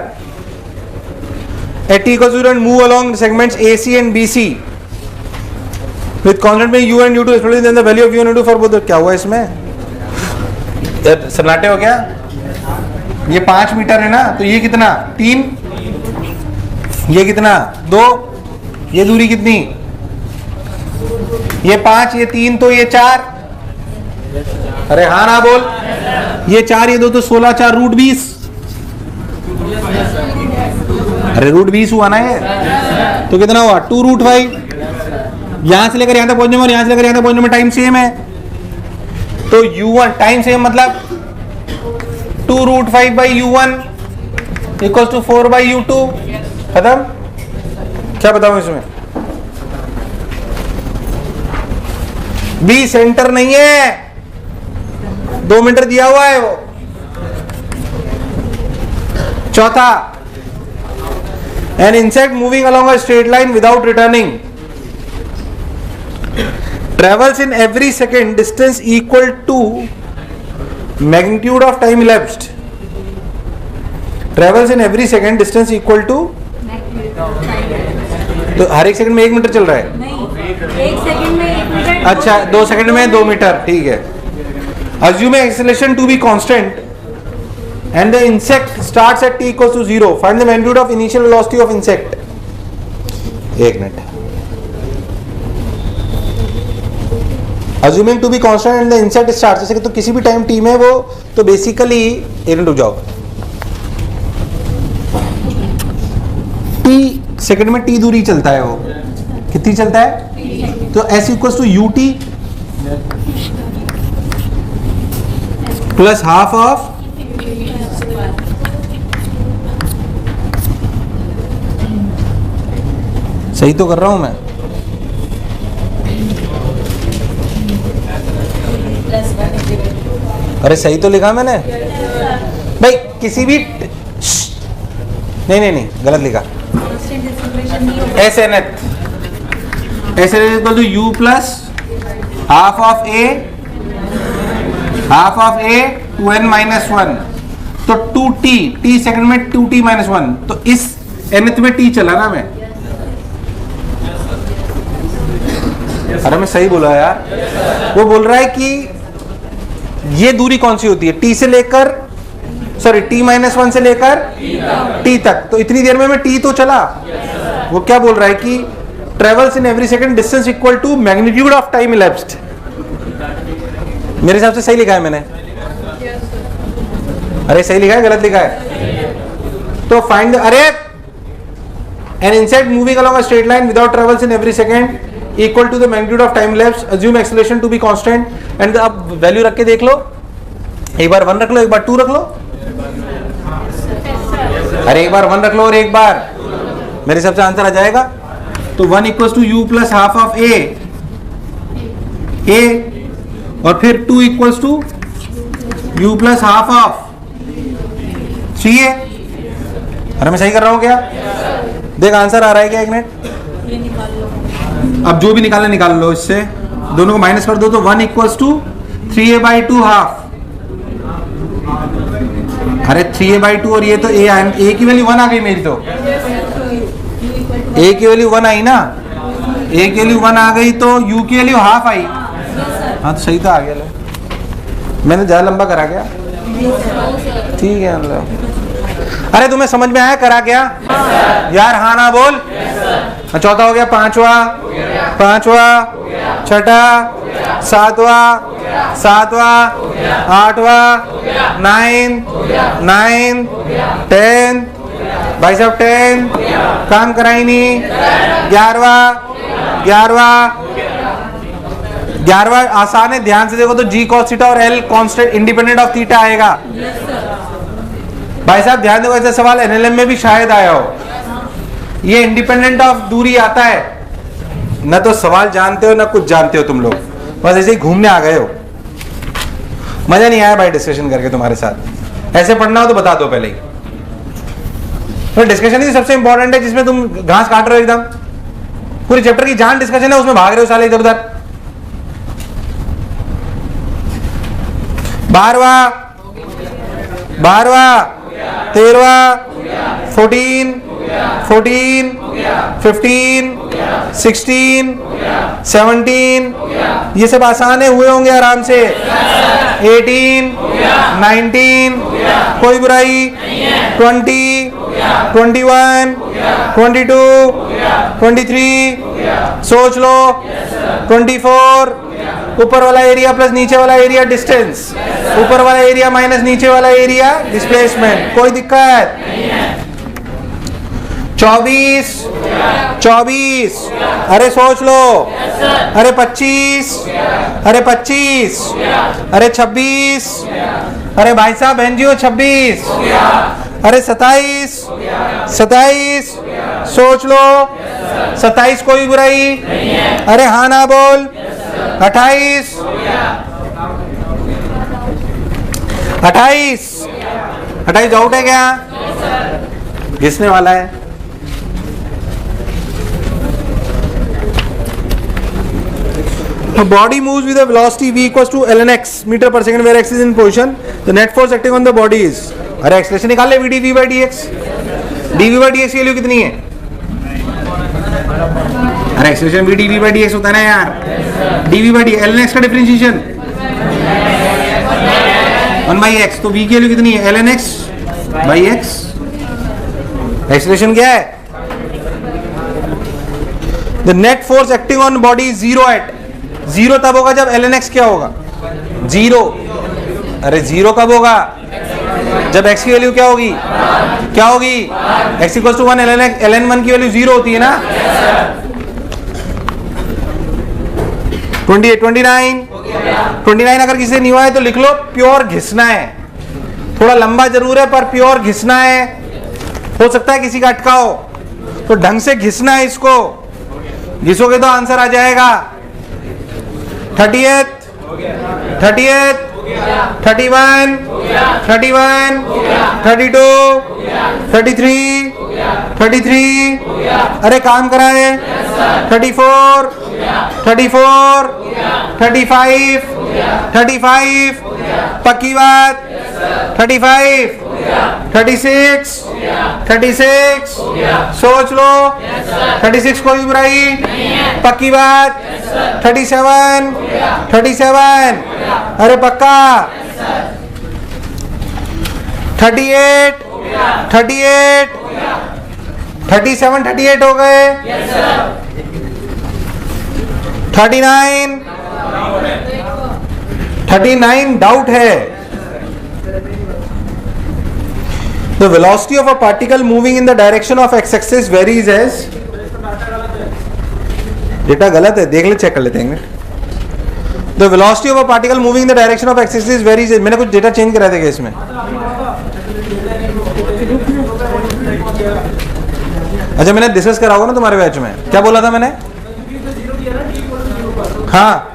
[SPEAKER 1] At t equals to 0 and move along the segments AC and BC with constant being u and u2 respectively, then the value of u and u2 for both. क्या हुआ इसमें? सन्नाटे हो क्या? ये 5 metre है ना, तो ये कितना? 3, ये कितना? 2, ये दूरी कितनी? ये 5, ये 3, तो ये 4। अरे हाँ ना बोल। ये 4, ये 2 तो 16, 4 रूट 20। अरे रूट 20 हुआ ना ये, तो कितना हुआ? 2 रूट 5। यहां से लेकर यहां तक पहुंचने में और यहां से लेकर यहां तक पहुंचने में टाइम सेम है, तो u1 टाइम सेम मतलब 2 root 5 by u1 equals to 4 by u2। खत्म। क्या बताऊं इसमें? बी सेंटर नहीं है, 2 मीटर दिया हुआ है वो। चौथा, an insect moving along a straight line without returning travels in every second distance equal to magnitude of time elapsed. Travels in every second distance equal to, तो हर एक सेकंड में 1 मीटर चल रहा है?
[SPEAKER 2] नहीं, 1 सेकंड में 1 मीटर।
[SPEAKER 1] अच्छा 2 second में 2 मीटर, ठीक है। Assuming acceleration to be constant and the insect starts at t equals to 0, find the magnitude of initial velocity of insect. 1 minute. Assuming to be constant and the insect starts, जैसे कि तो किसी भी time t में वो, तो basically 1 minute रुक जाओ। t सेकंड में t दूरी चलता है, वो कितनी चलता है? तो s equals to ut plus half of सही तो कर रहा हूं मैं? अरे सही तो लिखा मैंने भाई। किसी भी नहीं गलत लिखा। S n equal to u plus half of a 2n minus 1, तो 2t, t सेकंड में 2t माइनस 1, तो इस nth में t चला ना मैं। अरे मैं सही बोला यार। वो बोल रहा है कि ये दूरी कौन सी होती है? t से लेकर, सॉरी t माइनस 1 से लेकर t तक, तो इतनी देर में मैं t तो चला। वो क्या बोल रहा है कि travels in every second distance equal to magnitude of time elapsed. मेरे हिसाब से सही लिखा है मैंने। अरे सही लिखा है गलत लिखा है? तो फाइंड, अरे an insect moving along a straight line without travels in every second equal to the magnitude of time lapse, assume acceleration to be constant and अब वैल्यू रख के देख लो, एक बार 1 रख लो, एक बार 2 रख लो। अरे एक बार 1 रख लो और एक बार, मेरे हिसाब से आंसर आ जाएगा। तो 1 equals to u plus half of a और फिर 2 equals to u plus half of 3a। अरे मैं सही कर रहा हूं क्या? देख आंसर आ रहा है क्या? एक मिनट,
[SPEAKER 2] ये निकाल लो।
[SPEAKER 1] अब जो भी निकालना निकाल लो, इससे दोनों को माइनस कर दो तो 1 इक्वल्स टू 3a/2 हाफ। अरे 3a/2 और ये तो a की वैल्यू 1 आ गई मेरी, तो a की वैल्यू 1 आई ना, a की वैल्यू 1 आ गई तो u की वैल्यू हाफ आई। हाँ तो सही तो आ गया। लो मैंने ज्यादा लंबा करा क्या? ठीक है मतलब। अरे तुम्हें समझ में आया करा क्या? यार हाँ ना बोल। चौथा हो गया, पांचवा, छठा, सातवा, आठवा, 9 10, भाई साहब 10 काम कराई नहीं, 11 आसान है, ध्यान से देखो तो g cos थीटा और l constant independent of theta आएगा। भाई साहब ध्यान देखो, ऐसा सवाल एनएलएम में भी शायद आया हो, ये इंडिपेंडेंट ऑफ दूरी आता है ना, तो सवाल जानते हो ना कुछ जानते हो तुम लोग, बस ऐसे ही घूमने आ गए हो। मजा नहीं आया भाई डिस्कशन करके तुम्हारे साथ। ऐसे पढ़ना हो तो बता दो पहले ही। तो डिस्कशन ही सबसे इंपॉर्टेंट है, जिसमें तुम घास काट रहे हो एकदम, पूरी चैप्टर की जान डिस्कशन है, उसमें भाग रहे हो साले इधर उधर। 12वां, 13वां, 14, 15, 16, 17, ये सब आसान है, हुए होंगे आराम से। 18, 19, कोई बुराई, 20, 21, 22, 23, सोच लो, 24, ऊपर वाला एरिया प्लस नीचे वाला एरिया डिस्टेंस, ऊपर वाला एरिया माइनस नीचे वाला एरिया डिस्प्लेसमेंट, कोई दिक्कत। 24, अरे सोच लो, अरे 25, अरे 26, अरे भाई साहब एनजीओ 26, अरे 27, सोच लो, 27 कोई बुराई, अरे हाँ ना बोल। 28 आउट है क्या? घिसने वाला है। A body moves with a velocity v equals to ln x meter per second where x is in position. The net force acting on the body is, अरे एक्सप्रेशन निकाल ले, dv/dx। dv/dx की value कितनी है? अरे expression भी dv/dx होता है ना यार। dv/dx ln x का डिफरेंशिएशन 1/x, तो v की वैल्यू कितनी है? ln x/x। एक्सप्रेशन क्या है? The net force acting on body is 0 at, 0 तब होगा जब ln x क्या होगा? 0। अरे 0 कब होगा? जब x की वैल्यू क्या होगी? x इक्वल्स टू 1 ln 1 की वैल्यू 0 होती है ना। 29 अगर किसी से नहीं हुआ है तो लिख लो, प्योर घिसना है, थोड़ा लंबा जरूर है पर प्योर घिसना है। हो सकता है किसी का अटका हो, तो ढंग से घिसना है इसको, घिसोगे तो आंसर आ जाएगा। 30, 31, 32, 33, अरे काम कराए। 34, 35, पक्की बात। 35, 36, सोच लो। 36 कोई बुराई, पक्की बात। 37, अरे पक्का। 38, 37 हो गए। 39, 39 डाउट है। The velocity of a particle moving in the direction of x-axis varies as, data गलत है, देख ले, चेक कर लेते हैं। The velocity of a particle moving in the direction of x-axis varies as, मैंने कुछ डेटा चेंज कराया था क्या इसमें? अच्छा, मैंने डिस्कस करा होगा ना तुम्हारे बैच में, क्या बोला था मैंने? हाँ,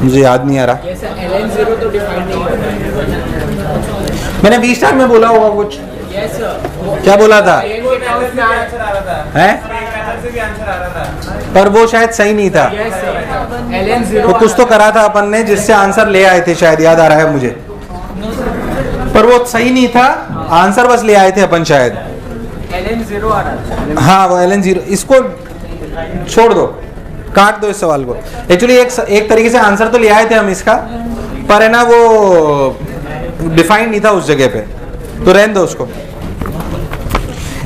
[SPEAKER 1] मुझे याद नहीं आ रहा। मैंने 20 स्टार में बोला होगा कुछ। क्या बोला था? हैं? पर वो शायद सही नहीं था। वो कुछ तो करा था अपन ने जिससे आंसर ले आए थे, शायद याद आ रहा है मुझे, पर वो सही नहीं था, आंसर बस ले आए थे अपन शायद।
[SPEAKER 3] LN0 आ रहा था।
[SPEAKER 1] हाँ, वो LN0, इसको छोड़ दो, काट दो इस सवाल को। एक्चुअली एक तरीके से आंसर तो ले आए थे हम इसका, पर है ना वो डिफाइन नहीं था उस जगह पे, तो रहने दो उसको।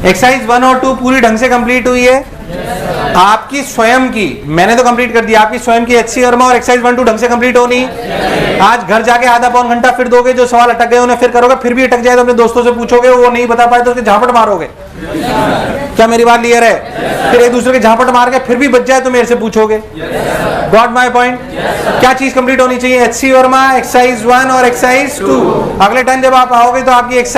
[SPEAKER 1] एक्सरसाइज 1 और 2 पूरी ढंग से कंप्लीट हुई है। आपकी स्वयं की, मैंने तो कंप्लीट कर दिया, आपकी स्वयं की HC वर्मा और एक्सरसाइज 1 2 ढंग से कंप्लीट होनी। आज घर जाके आधा पौन घंटा फिर दोगे, जो सवाल अटक गए उन्हें फिर करोगे, फिर भी अटक जाए तो अपने दोस्तों से पूछोगे, वो नहीं बता पाए तो उसके झापट मारोगे। क्या मेरी बात क्लियर है? फिर एक दूसरे के झापट मार के फिर भी बच जाए तो मेरे से पूछोगे। Got my point? क्या चीज कंप्लीट होनी चाहिए? HC वर्मा, एक्सरसाइज 1 और एक्सरसाइज 2। अगले टाइम जब आप आओगे तो आपकी एक्सरसाइज